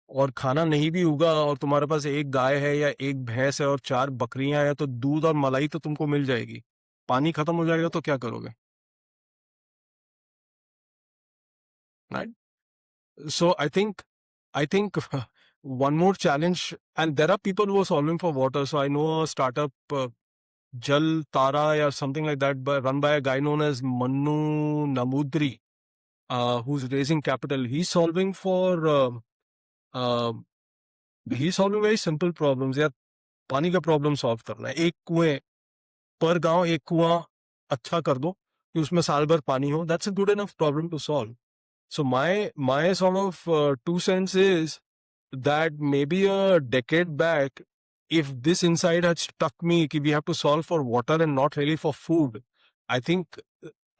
और खाना नहीं भी उगा और तुम्हारे पास एक गाय है या एक भैंस है और 4 बकरियां हैं, तो दूध और मलाई तो तुमको मिल जाएगी. पानी खत्म हो जाएगा तो क्या करोगे? Right? So I think one more challenge, and there are people who are solving for water. So I know a startup, Jal Tara or something like that, run by a guy known as Manu Namudri, who's raising capital. Uh, he's solving very simple problems. यार पानी का problem solve करना है. एक कुएं पर गांव, एक कुआं अच्छा कर दो कि उसमें साल भर पानी हो. That's a good enough problem to solve. So my sort of 2 cents is that maybe a decade back, if this insight had struck me that we have to solve for water and not really for food, I think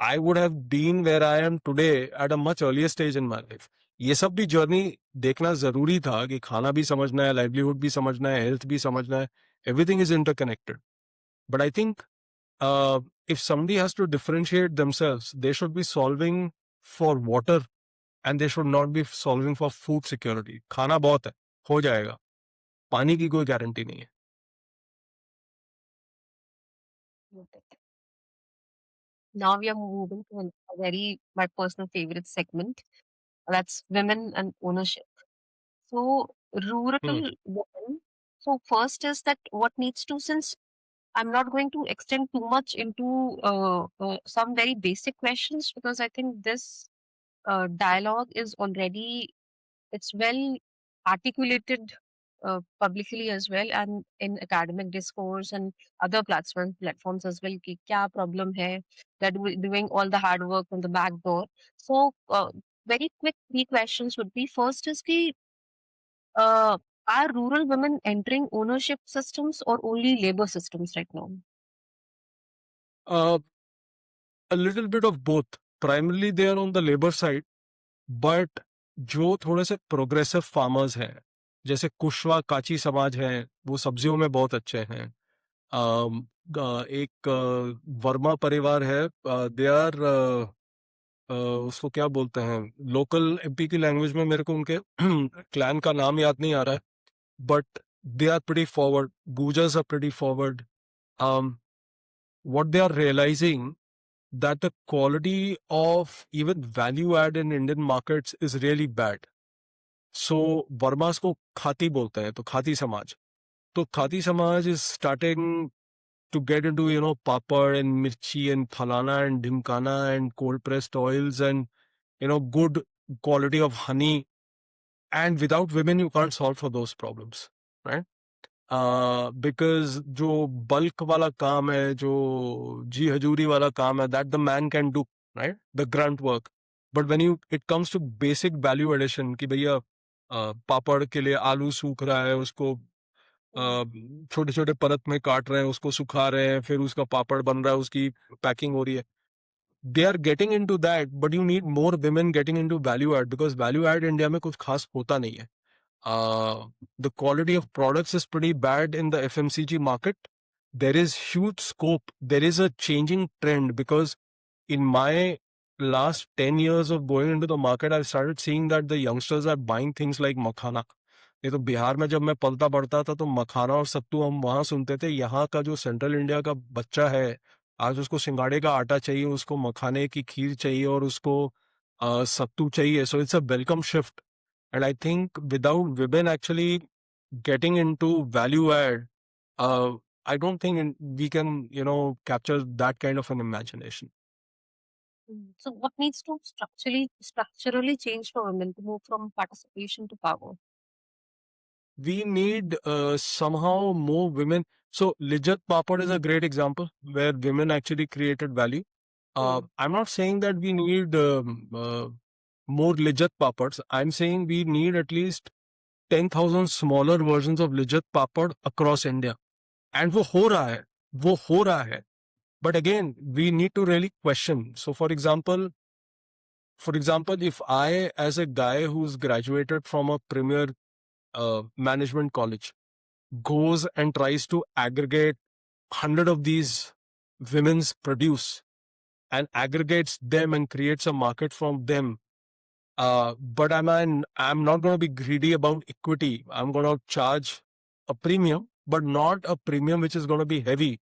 I would have been where I am today at a much earlier stage in my life. ये सब भी journey देखना जरूरी था कि खाना भी समझना है, लाइवलीहुड भी समझना है, हेल्थ भी समझना है. Everything is interconnected. But I think if somebody has to differentiate themselves, they should be solving for water and they should not be solving for food security. खाना बहुत है, हो जाएगा. पानी की कोई गारंटी नहीं है. noted. Now we are moving to a very my personal favorite segment. That's women and ownership. So rural Hmm. women. So first is that what needs to, since I'm not going to extend too much into some very basic questions, because I think this dialogue is already, it's well articulated publicly as well, and in academic discourse and other platforms as well. कि क्या problem है, that we're doing all the hard work on the back door. So very quick 3 questions would be, first is कि uh, are rural women entering ownership systems or only labor systems right now? Uh, a little bit of both. Primarily they are on the labor side, but जो थोड़े से progressive farmers हैं, जैसे कुशवा काची समाज हैं, वो सब्जियों में बहुत अच्छे हैं. एक वर्मा परिवार है, दे आर उसको क्या बोलते हैं, लोकल एमपी की लैंग्वेज में मेरे को उनके क्लैन का नाम याद नहीं आ रहा है, but they are pretty forward. Gujjars are pretty forward. What they are realizing that the quality of even value add in Indian markets is really bad. So वर्मास को खाती बोलते हैं, तो खाती समाज. तो खाती समाज is starting to get into, papad and mirchi and phalana and dhimkana and cold pressed oils and, good quality of honey. And without women, you can't solve for those problems, right? Because जो bulk वाला काम है, जो जी हजूरी वाला काम है, that the man can do, right, the grunt work. But when you it comes to basic value addition, कि भैया पापड़ के लिए आलू सूख रहा है, उसको छोटे छोटे परत में काट रहे हैं, उसको सुखा रहे हैं, फिर उसका पापड़ बन रहा है, उसकी पैकिंग हो रही है. They are getting into that, but you need more women getting into value add, because value add India में कुछ खास होता नहीं है. The quality of products is pretty bad in the FMCG market. There is huge scope. There is a changing trend, because in my last 10 years of going into the market, I've started seeing that the youngsters are buying things like मखाना. ये तो बिहार में जब मैं पलता बढ़ता था तो मखाना और सत्तू हम वहां सुनते थे. यहाँ का जो सेंट्रल इंडिया का बच्चा है, आज उसको सिंगाड़े का आटा चाहिए, उसको मखाने की खीर चाहिए, और उसको सत्तू चाहिए. So it's a welcome shift. And I think without women actually getting into value add, I don't think we can, capture that kind of an imagination. So what needs to structurally change for women to move from participation to power? We need somehow more women. So Lijjat Papad is a great example where women actually created value. I'm not saying that we need more Lijjat Papads. I'm saying we need at least 10,000 smaller versions of Lijjat Papad across India. And वो हो रहा है, वो हो रहा है. But again, we need to really question. So for example, if I, as a guy who's graduated from a premier management college, goes and tries to aggregate 100 of these women's produce and aggregates them and creates a market from them, but I'm not going to be greedy about equity. I'm going to charge a premium, but not a premium which is going to be heavy.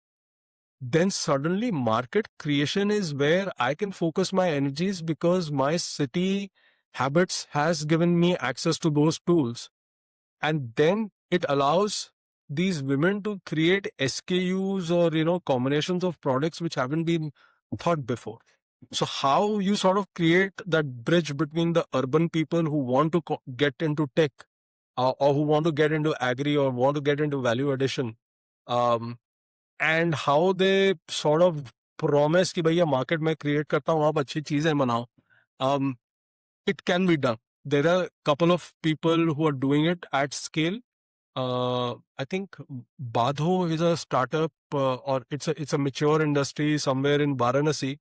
Then suddenly market creation is where I can focus my energies, because my city habits has given me access to those tools. And then it allows these women to create SKUs or, combinations of products which haven't been thought before. So how you sort of create that bridge between the urban people who want to get into tech, or who want to get into agri or want to get into value addition, um, and how they sort of promise कि भैया market में create करता हूँ, आप अच्छी चीजें बनाओ. Um, it can be done. There are a couple of people who are doing it at scale. I think Badho is a startup, or it's a mature industry somewhere in Varanasi.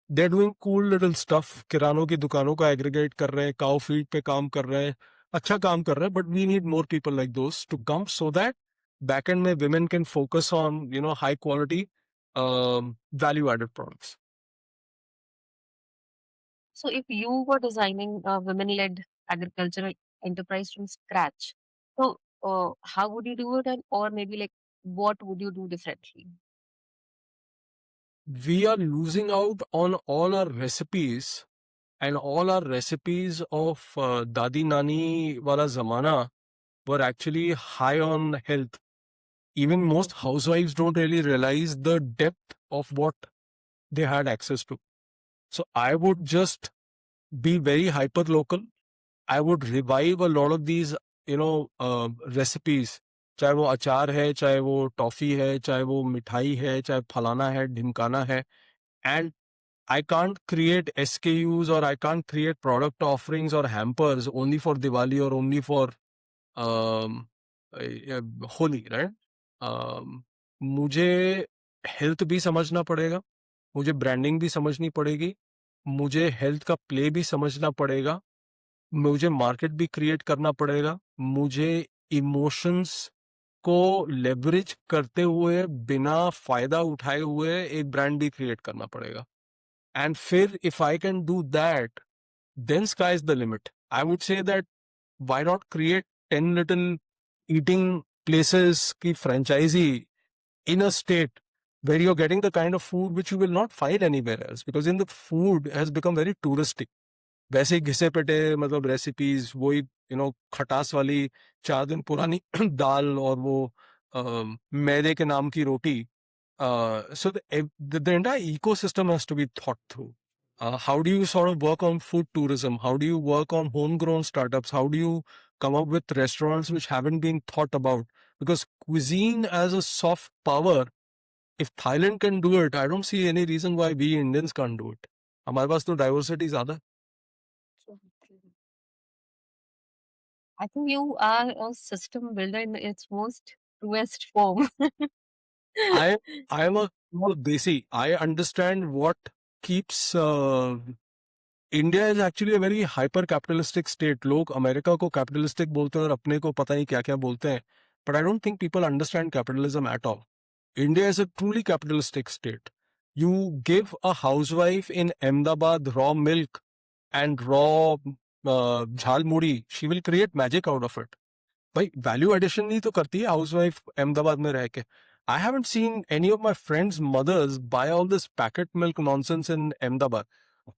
They're doing cool little stuff. किरानों की दुकानों को aggregate कर रहे हैं, cow feed पे काम कर रहे हैं, अच्छा काम कर रहे हैं. But we need more people like those to come, so that backend में women can focus on, high quality, value added products. So if you were designing a women-led agricultural enterprise from scratch, so how would you do it, and or maybe like what would you do differently? We are losing out on all our recipes, and all our recipes of Dadi Nani wala zamana were actually high on health. Even most housewives don't really realize the depth of what they had access to. So I would just be very hyper local. I would revive a lot of these, recipes. चाहे वो अचार है, चाहे वो toffee है, चाहे वो मिठाई है, चाहे फलाना है, ढिमकाना है. And I can't create SKUs, or I can't create product offerings or hampers only for Diwali or only for Holi, right? मुझे हेल्थ भी समझना पड़ेगा, मुझे ब्रांडिंग भी समझनी पड़ेगी, मुझे हेल्थ का प्ले भी समझना पड़ेगा, मुझे मार्केट भी क्रिएट करना पड़ेगा, मुझे इमोशंस को लेवरेज करते हुए बिना फायदा उठाए हुए एक ब्रांड भी क्रिएट करना पड़ेगा. And if I can do that, then sky is the limit. I would say that why not create 10 little eating places ki franchisee in a state where you're getting the kind of food which you will not find anywhere else, because in the food has become very touristic. वैसे ही घिसे पिटे मतलब recipes, वही खटास वाली 4 दिन पुरानी दाल और वो मैदे के नाम की रोटी. So the entire ecosystem has to be thought through. How do you sort of work on food tourism? How do you work on homegrown startups? How do you come up with restaurants which haven't been thought about? Because cuisine as a soft power, if Thailand can do it, I don't see any reason why we Indians can't do it. हमारे पास तो diversity ज़्यादा है. I think you are a system builder in its most truest form. I am a small desi. I understand what keeps India is actually a very hyper capitalistic state. लोग America को capitalistic बोलते हैं और अपने को पता नहीं क्या क्या बोलते हैं. But I don't think people understand capitalism at all. India is a truly capitalistic state. You give a housewife in Ahmedabad raw milk and raw jhal mudi, she will create magic out of it. भाई value addition नहीं तो करती है housewife Ahmedabad में रह के. I haven't seen any of my friends mothers buy all this packet milk nonsense in Ahmedabad.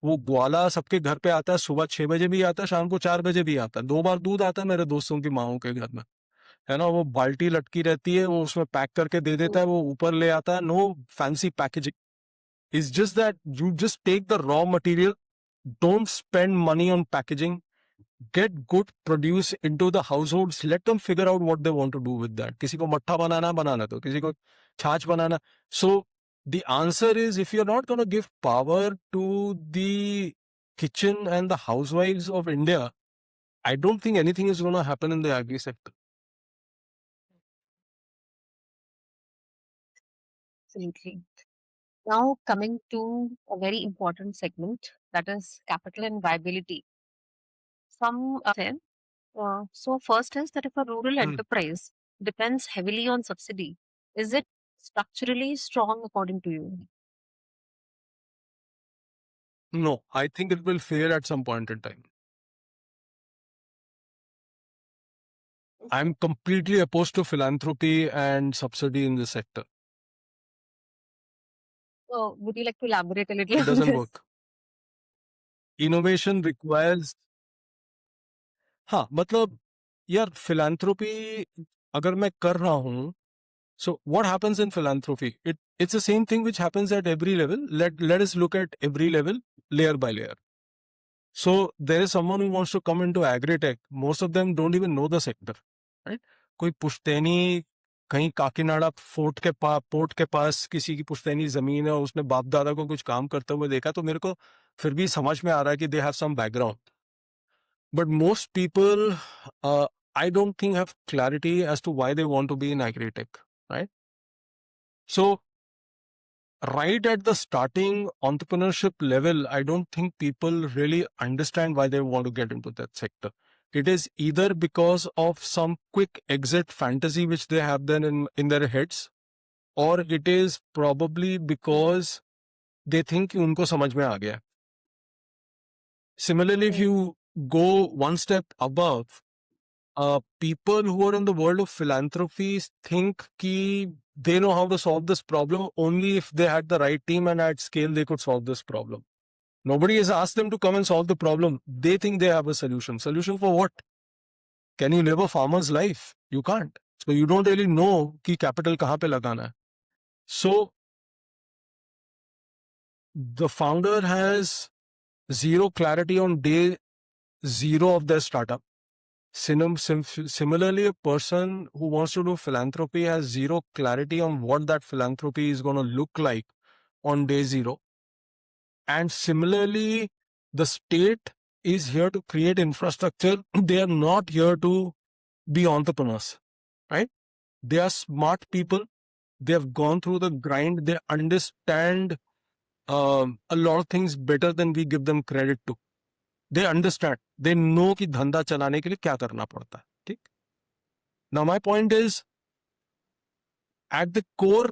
वो ग्वाला सबके घर पे आता है, सुबह 6 बजे भी आता है, शाम को 4 बजे भी आता है. 2 बार दूध आता है मेरे दोस्तों की माओं के घर में, है ना. वो बाल्टी लटकी रहती है, वो उसमें पैक करके दे देता है, वो ऊपर ले आता है. No fancy packaging. It's just that you just take the raw material, don't spend money on packaging, get good produce into the households, let them figure out what they want to do with that. किसी को मट्ठा बनाना तो किसी को छाछ बनाना. So the answer is, if you're not going to give power to the kitchen and the housewives of India, I don't think anything is going to happen in the agri sector. Absolutely. Now, coming to a very important segment, that is capital and viability. Some say, so first is that if a rural Hmm. enterprise depends heavily on subsidy, is it structurally strong according to you? No, I think it will fail at some point in time. I'm completely opposed to philanthropy and subsidy in this sector. So, would you like to elaborate a little It on doesn't this? work. Innovation requires, हाँ मतलब यार philanthropy अगर मैं कर रहा हूँ, so what happens in philanthropy? It's the same thing which happens at every level. Let us look at every level layer by layer. So there is someone who wants to come into agri-tech. Most of them don't even know the sector, right? कोई पुश्तैनी कहीं Kakinada port के पास किसी की पुश्तैनी जमीन है, उसने बाप दादा को कुछ काम करते हुए देखा, तो मेरे को फिर भी समझ में आ रहा है कि they have some background. But most people, I don't think have clarity as to why they want to be in agri-tech, right? So right at the starting entrepreneurship level, I don't think people really understand why they want to get into that sector. It is either because of some quick exit fantasy which they have then in their heads, or it is probably because they think कि उनको समझ में आ गया. Similarly, if you go one step above, people who are in the world of philanthropy think कि they know how to solve this problem only if they had the right team and at scale they could solve this problem. Nobody has asked them to come and solve the problem. They think they have a solution. Solution for what? Can you live a farmer's life? You can't. So you don't really know कि capital कहाँ पे लगाना है. So the founder has zero clarity on day zero of their startup. Similarly, a person who wants to do philanthropy has zero clarity on what that philanthropy is going to look like on day zero. And similarly, the state is here to create infrastructure. They are not here to be entrepreneurs, right? They are smart people. They have gone through the grind. They understand a lot of things better than we give them credit to. They understand. They know कि धंधा चलाने के लिए क्या करना पड़ता है. ठीक? Now my point is, at the core,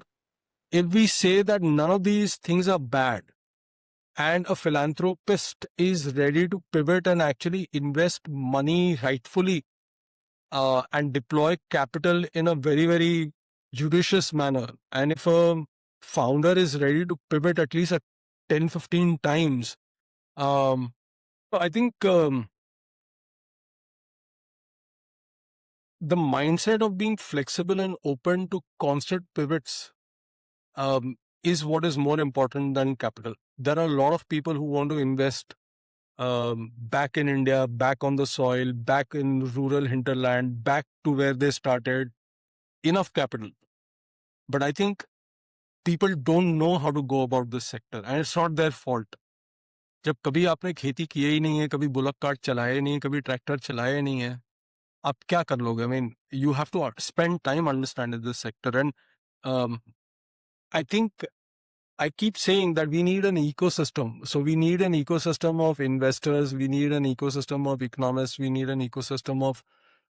if we say that none of these things are bad, and a philanthropist is ready to pivot and actually invest money rightfully and deploy capital in a very, very judicious manner, and if a founder is ready to pivot at least 10, 15 times, I think the mindset of being flexible and open to constant pivots is what is more important than capital. There are a lot of people who want to invest back in India, back on the soil, back in rural hinterland, back to where they started. enough capital. But I think people don't know how to go about this sector, and it's not their fault. जब कभी आपने खेती की ही नहीं है, कभी bullock cart चलाए ही नहीं है, कभी ट्रैक्टर चलाए ही नहीं है, आप क्या कर लोगे? I mean, you have to spend time understanding this sector. And I think I keep saying that we need an ecosystem. So we need an ecosystem of investors, we need an ecosystem of economists, we need an ecosystem of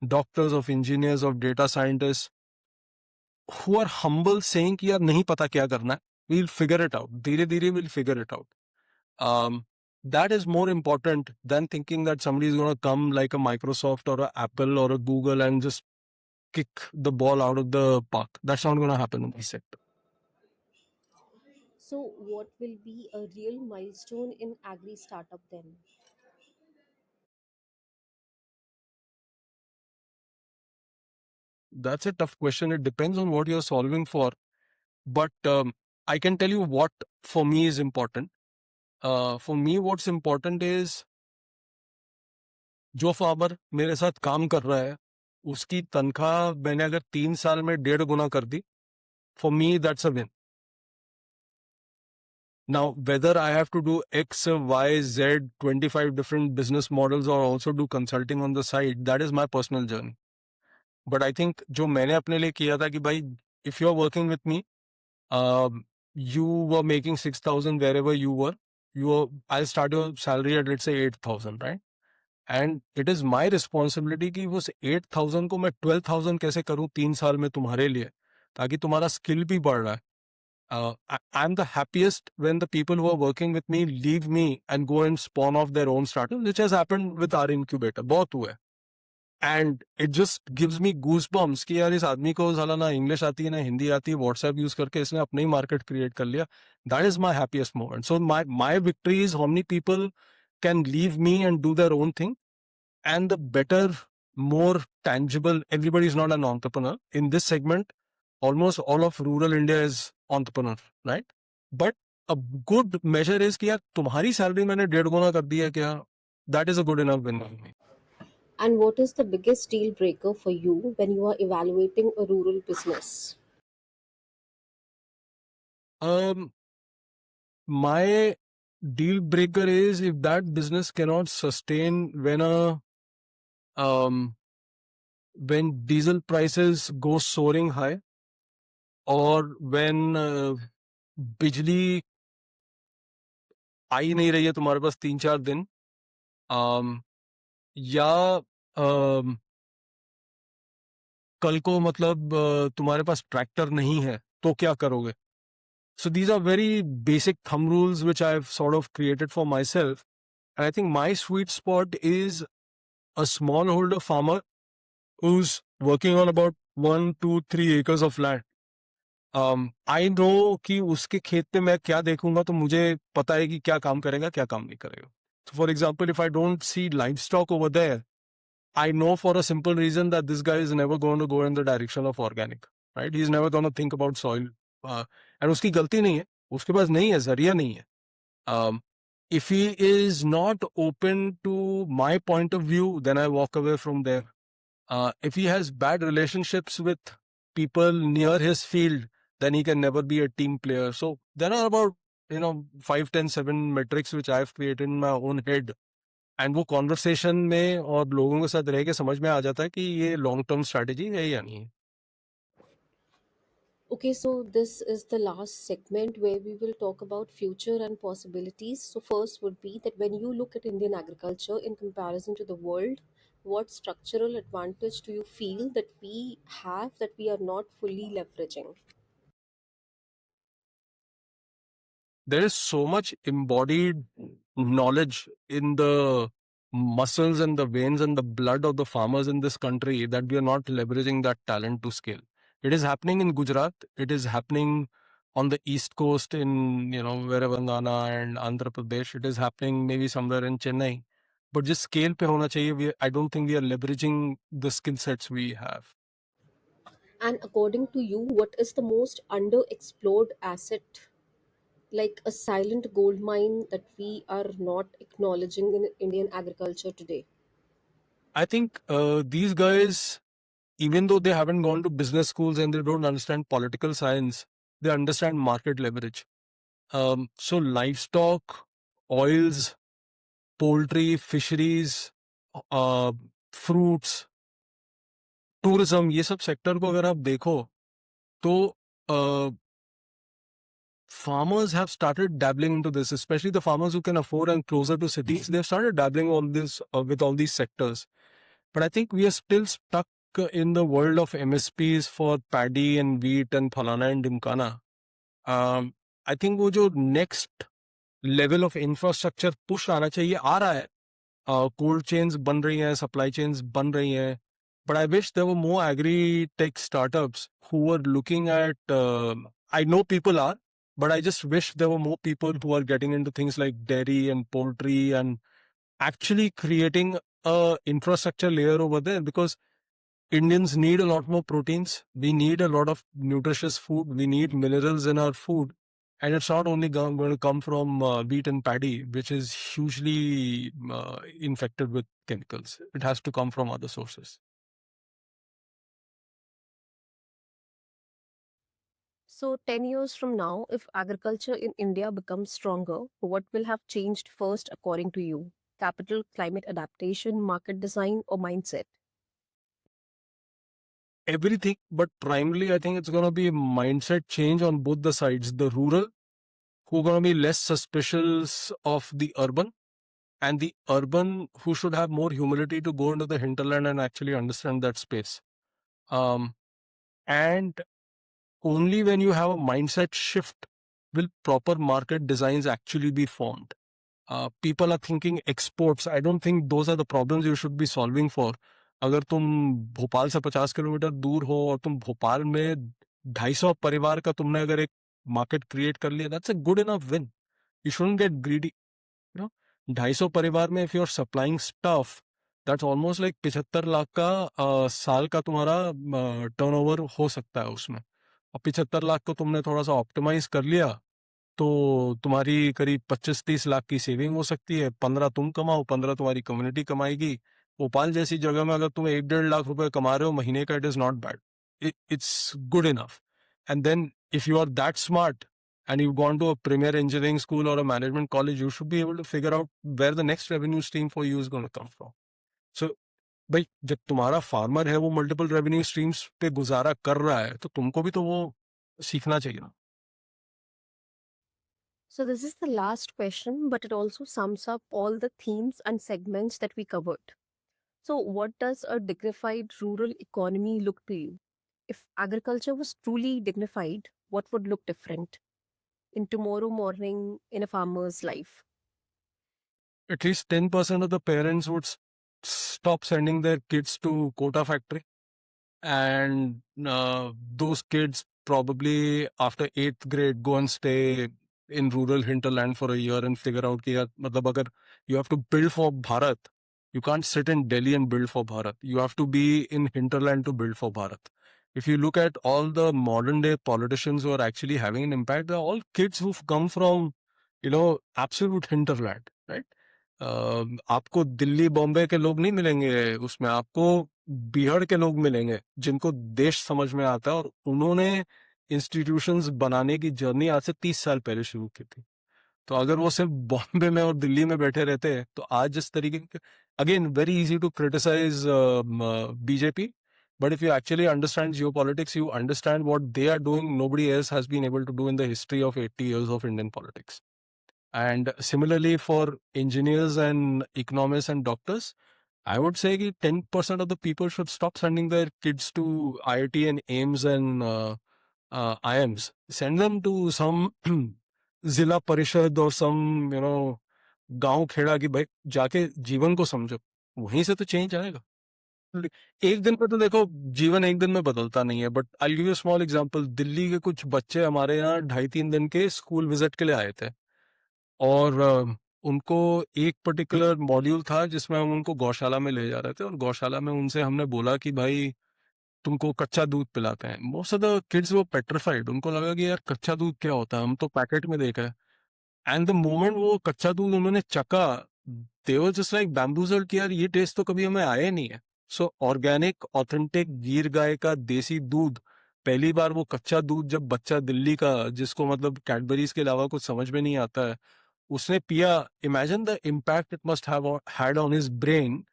doctors, of engineers, of data scientists who are humble, saying कि यार नहीं पता क्या करना है, we'll figure it out. धीरे धीरे we'll figure it out. That is more important than thinking that somebody is going to come like a Microsoft or a Apple or a Google and just kick the ball out of the park. That's not going to happen in this sector. So, what will be a real milestone in agri startup then? That's a tough question. It depends on what you're solving for. But I can tell you what for me is important. For me, what's important is जो farmer मेरे साथ काम कर रहा है, उसकी तनख्वाह मैंने अगर 3 साल में 1.5 गुना कर दी, for me, that's a win. Now, whether I have to do X, Y, Z, 25 different business models or also do consulting on the side, that is my personal journey. But I think जो मैंने अपने लिए किया था कि भाई, if you're working with me, you were making 6,000 wherever you were, I'll start your salary at let's say 8,000, right? And it is my responsibility कि उस 8,000 को मैं 12,000 कैसे करूं 3 साल में तुम्हारे लिए, ताकि तुम्हारा स्किल भी बढ़ रहा है. I'm the happiest when the people who are working with me leave me and go and spawn off their own startup, which has happened with our incubator. बहुत हुआ है. And it just gives me goosebumps कि यार इस आदमी को साला ना इंग्लिश आती है ना हिंदी आती है, व्हाट्सएप यूज करके इसने अपने ही मार्केट क्रिएट कर लिया. That is my happiest moment. So my victory is how many people can leave me and do their own thing. And the better, more tangible, everybody is not an entrepreneur. In this segment, almost all of rural India is entrepreneur, right? But a good measure is कि यार तुम्हारी salary मैंने 1.5 गुना कर दी है क्या? That is a good enough win for me. And what is the biggest deal breaker for you when you are evaluating a rural business? My deal breaker is if that business cannot sustain when diesel prices go soaring high, or when बिजली आ ही नहीं रही है तुम्हारे पास 3-4 दिन, या कल को मतलब तुम्हारे पास ट्रैक्टर नहीं है तो क्या करोगे? So these are very basic thumb rules which I've sort of created for myself. And I think my sweet spot is a smallholder farmer who's working on about 1, 2, 3 acres of land. I know कि उसके खेत में मैं क्या देखूंगा तो मुझे पता है कि क्या काम करेगा क्या काम नहीं करेगा. So for example, if I don't see livestock over there, I know for a simple reason that this guy is never going to go in the direction of organic, right? He's never going to think about soil. And उसकी गलती नहीं है, उसके पास नहीं है, जरिया नहीं है. If he is not open to my point of view, then I walk away from there. If he has bad relationships with people near his field, then he can never be a team player. So there are about 5, 10, 7 metrics which I've created in my own head. And वो conversation में और लोगों के साथ रह के समझ में आ जाता है कि ये लॉन्ग टर्म स्ट्रैटेजी है या नहीं है. Okay, so this is the last segment where we will talk about future and possibilities. So, first would be that when you look at Indian agriculture in comparison to the world, what structural advantage do you feel that we have that we are not fully leveraging? There is so much embodied knowledge in the muscles and the veins and the blood of the farmers in this country that we are not leveraging that talent to scale. It is happening in Gujarat. It is happening on the East Coast in, wherever Telangana and Andhra Pradesh. It is happening maybe somewhere in Chennai. But just scale pe hona chahiye. I don't think we are leveraging the skill sets we have. And according to you, what is the most underexplored asset, like a silent gold mine that we are not acknowledging in Indian agriculture today? I think these guys even though they haven't gone to business schools and they don't understand political science, they understand market leverage. So livestock, oils, poultry, fisheries, uh, fruits, tourism, ये सब sector को अगर आप देखो तो farmers have started dabbling into this, especially the farmers who can afford and closer to cities. They've started dabbling on this with all these sectors. But I think we are still stuck in the world of MSPs for paddy and wheat and phalana and dimkana. I think वो जो next level of infrastructure push आना चाहिए आ रहा है. Cold chains बन रही हैं, supply chains बन रही हैं. But I wish there were more agri-tech startups who were looking at. I know people are, but I just wish there were more people who are getting into things like dairy and poultry and actually creating a infrastructure layer over there, because Indians need a lot more proteins. We need a lot of nutritious food. We need minerals in our food. And it's not only going to come from wheat and paddy, which is hugely infected with chemicals. It has to come from other sources. So, 10 years from now, if agriculture in India becomes stronger, what will have changed first according to you? Capital, climate adaptation, market design, or mindset? Everything, but primarily, I think it's going to be a mindset change on both the sides. The rural, who are going to be less suspicious of the urban, and the urban, who should have more humility to go into the hinterland and actually understand that space. And only when you have a mindset shift will proper market designs actually be formed. People are thinking exports. I don't think those are the problems you should be solving for. अगर तुम भोपाल से 50 kilometre दूर हो और तुम भोपाल में 250 परिवार का तुमने अगर एक मार्केट क्रिएट कर लिया, that's a good enough win. You shouldn't get greedy. You know, 250 परिवार में if you're supplying stuff, that's almost like 75 lakh का साल का तुम्हारा टर्नओवर हो सकता है उसमें. और 75 लाख को तुमने थोड़ा सा ऑप्टिमाइज कर लिया तो तुम्हारी करीब 25-30 लाख की सेविंग हो सकती है. 15 तुम कमाओ, 15 तुम्हारी कम्युनिटी कमाएगी. भोपाल जैसी जगह में अगर तुम 1-1.5 लाख रुपए कमा रहे हो महीने का, it is not bad. It's good enough. And then if you are that smart and you've gone to a premier engineering school or a management college, you should be able to figure out where the next revenue stream for you is going to come from. So भाई जब तुम्हारा farmer है वो multiple revenue streams पे गुजारा कर रहा है तो तुमको भी तो वो सीखना चाहिए ना. So, this is the last question, but it also sums up all the themes and segments that we covered. So, what does a dignified rural economy look to you? If agriculture was truly dignified, what would look different in tomorrow morning in a farmer's life? At least 10% of the parents would stop sending their kids to quota factory, and those kids probably after 8th grade go and stay in rural hinterland for a year and figure out कि यार मतलब अगर you have to build for Bharat, you can't sit in Delhi and build for Bharat. You have to be in hinterland to build for Bharat. If you look at all the modern day politicians who are actually having an impact, they're all kids who've come from, absolute hinterland, right? आपको दिल्ली बॉम्बे के लोग नहीं मिलेंगे उसमें, आपको बिहार के लोग मिलेंगे जिनको देश समझ में आता है, और उन्होंने इंस्टीट्यूशंस बनाने की जर्नी आज से 30 साल पहले शुरू की थी. तो अगर वो सिर्फ बॉम्बे में और दिल्ली में बैठे रहते हैं तो आज जिस तरीके के, again very easy to criticise BJP, but if you actually understand geopolitics, you understand what they are doing, nobody else has been able to do in the history of 80 years of Indian politics. And similarly for engineers and economists and doctors, I would say that 10% of the people should stop sending their kids to IIT and AIMS and IIMs. Send them to some Zilla Parishad or some, गांव खेड़ा की भाई जाके जीवन को समझो, वहीं से तो चेंज आएगा. एक दिन पे तो देखो जीवन एक दिन में बदलता नहीं है, but I give you small example. Delhi के कुछ बच्चे हमारे यहाँ 2.5-3 दिन के स्कूल विजिट के लिए आए थे, और उनको एक पर्टिकुलर मॉड्यूल था जिसमें हम उनको गौशाला में ले जा रहे थे, और गौशाला में उनसे हमने बोला कि भाई तुमको कच्चा दूध पिलाते हैं. मोस्ट ऑफ द किड्स वो पेट्रिफाइड, उनको लगा कि यार कच्चा दूध क्या होता है, हम तो पैकेट में देखा है. एंड द मोमेंट वो कच्चा दूध उन्होंने चखा, दे वर जस्ट लाइक बैम्बूजल्ड कि यार ये टेस्ट तो कभी हमें आया ही नहीं है. सो ऑर्गेनिक ऑथेंटिक गिर गाय का देसी दूध, पहली बार वो कच्चा दूध जब बच्चा दिल्ली का, जिसको मतलब कैडबरीज के अलावा कुछ समझ में नहीं आता है, उसने पिया, imagine the impact it must have had on his brain,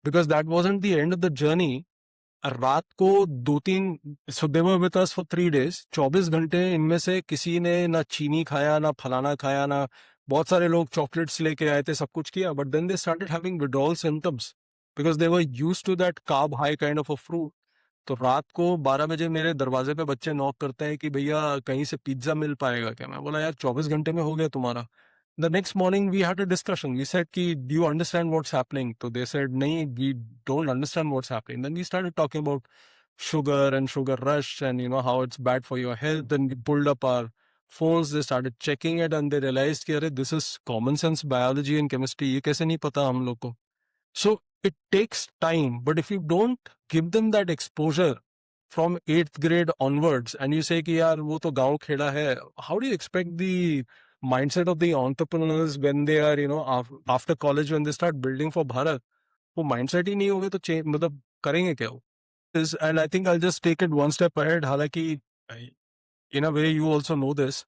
because that wasn't the end of the journey. रात को 2-3, so they were with us for 3 days, 24 घंटे इनमें से किसी ने ना चीनी खाया ना फलाना खाया ना, बहुत सारे लोग चॉकलेट्स लेके आए थे, सब कुछ किया, but then they started having withdrawal symptoms because they were used to that carb high kind of a fruit. तो रात को 12 बजे मेरे दरवाजे पे बच्चे नॉक करते हैं कि भैया कहीं से पिज्जा मिल पाएगा क्या? मैं बोला यार 24 घंटे में हो गया तुम्हारा। The next morning we had a discussion. We said, "Ki, do you understand what's happening?" So they said, "Nahi, we don't understand what's happening." Then we started talking about sugar and sugar rush and how it's bad for your health. And we pulled up our phones. They started checking it and they realized, "Ki, arre, this is common sense biology and chemistry. ये कैसे नहीं पता हम लोग को?" So it takes time, but if you don't give them that exposure from 8th grade onwards, and you say कि यार वो तो गांव खेड़ा है, how do you expect the mindset of the entrepreneurs when they are after college, when they start building for Bharat? वो mindset ही नहीं होगा तो change मतलब करेंगे क्या वो? And I think I'll just take it one step ahead. हालांकि in a way you also know this.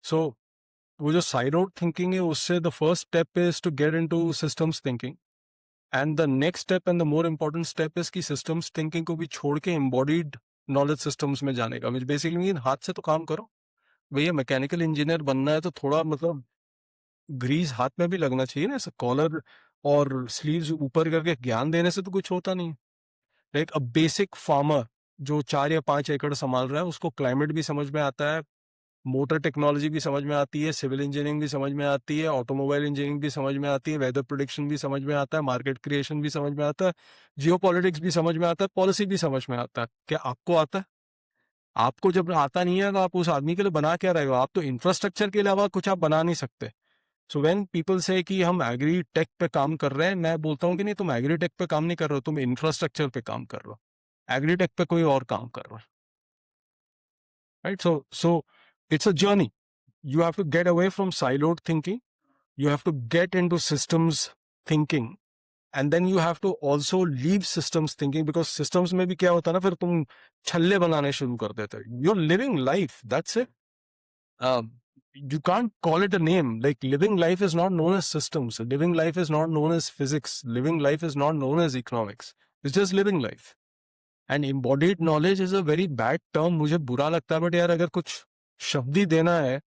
So वो जो side road thinking है उससे the first step is to get into systems thinking. And the next step and the more important step is कि systems thinking को भी छोड़ के embodied knowledge systems में जाने का, which basically means हाथ से तो काम करो। भैया मैकेनिकल इंजीनियर बनना है तो थोड़ा मतलब ग्रीस हाथ में भी लगना चाहिए ना, ऐसा कॉलर और स्लीव्स ऊपर करके ज्ञान देने से तो कुछ होता नहीं। लाइक अ बेसिक फार्मर जो 4 या 5 एकड़ संभाल रहा है, उसको क्लाइमेट भी समझ में आता है, मोटर टेक्नोलॉजी भी समझ में आती है, सिविल इंजीनियरिंग भी समझ में आती है, ऑटोमोबाइल इंजीनियरिंग भी समझ में आती है, वेदर प्रिडिक्शन भी समझ में आता है, मार्केट क्रिएशन भी समझ में आता है, जियो पॉलिटिक्स भी समझ में आता है, पॉलिसी भी समझ में आता है। क्या आपको आता है? आपको जब आता नहीं है तो आप उस आदमी के लिए बना क्या रहे हो? आप तो इंफ्रास्ट्रक्चर के अलावा कुछ आप बना नहीं सकते। सो व्हेन पीपल से कि हम एग्री टेक पे काम कर रहे हैं, मैं बोलता हूँ कि नहीं, तुम एग्री टेक पे काम नहीं कर रहे हो, तुम इंफ्रास्ट्रक्चर पे काम कर रहे हो। एग्री टेक पे कोई और काम कर रहा है, right? So it's a journey. You have to get away from siloed thinking. You have to get into systems thinking. And then you have to also leave systems thinking, because systems में भी क्या होता है ना, फिर तुम छल्ले बनाने शुरू कर देते हो. You're living life. That's it. You can't call it a name. Like living life is not known as systems. Living life is not known as physics. Living life is not known as economics. It's just living life. And embodied knowledge is a very bad term. मुझे बुरा लगता है, but यार अगर कुछ शब्द ही देना है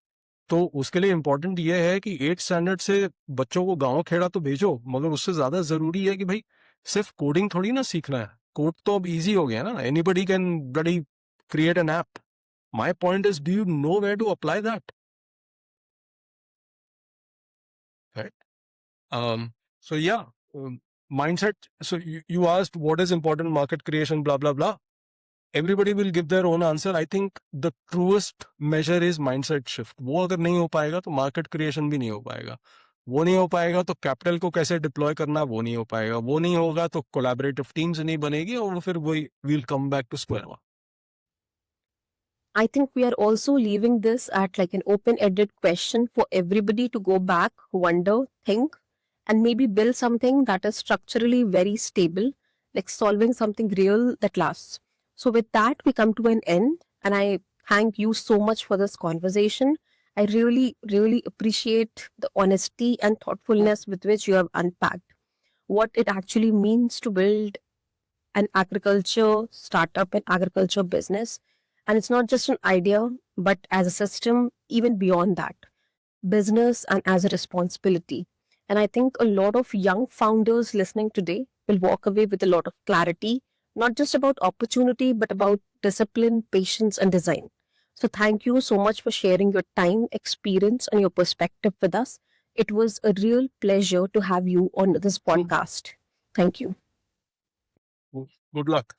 तो उसके लिए इम्पोर्टेंट ये है कि 8th स्टैंडर्ड से बच्चों को गांव खेड़ा तो भेजो, मगर उससे ज्यादा जरूरी है कि भाई सिर्फ कोडिंग थोड़ी ना सीखना है। कोड तो अब इजी हो गया ना, anybody can bloody create an app. My point is, do you know where to apply that, right? So yeah, mindset. So you asked what is important, market creation, blah blah blah. Everybody will give their own answer. I think the truest measure is mindset shift. वो अगर नहीं हो पाएगा तो market creation भी नहीं हो पाएगा, वो नहीं हो पाएगा तो कैपिटल को कैसे डिप्लॉय करना वो नहीं हो पाएगा, वो नहीं होगा तो कोलैबोरेटिव टीम्स नहीं बनेगी, और फिर वही will come back to square one. I think we are also leaving this at like an open-ended question for everybody to go back, wonder, think, and maybe build something that is structurally very stable, like solving something real that lasts. So, with that, we come to an end, and I thank you so much for this conversation. I really, really appreciate the honesty and thoughtfulness with which you have unpacked what it actually means to build an agriculture startup, an agriculture business. And it's not just an idea, but as a system, even beyond that, business and as a responsibility. And I think a lot of young founders listening today will walk away with a lot of clarity, not just about opportunity, but about discipline, patience, and design. So, thank you so much for sharing your time, experience, and your perspective with us. It was a real pleasure to have you on this podcast. Thank you. Good luck.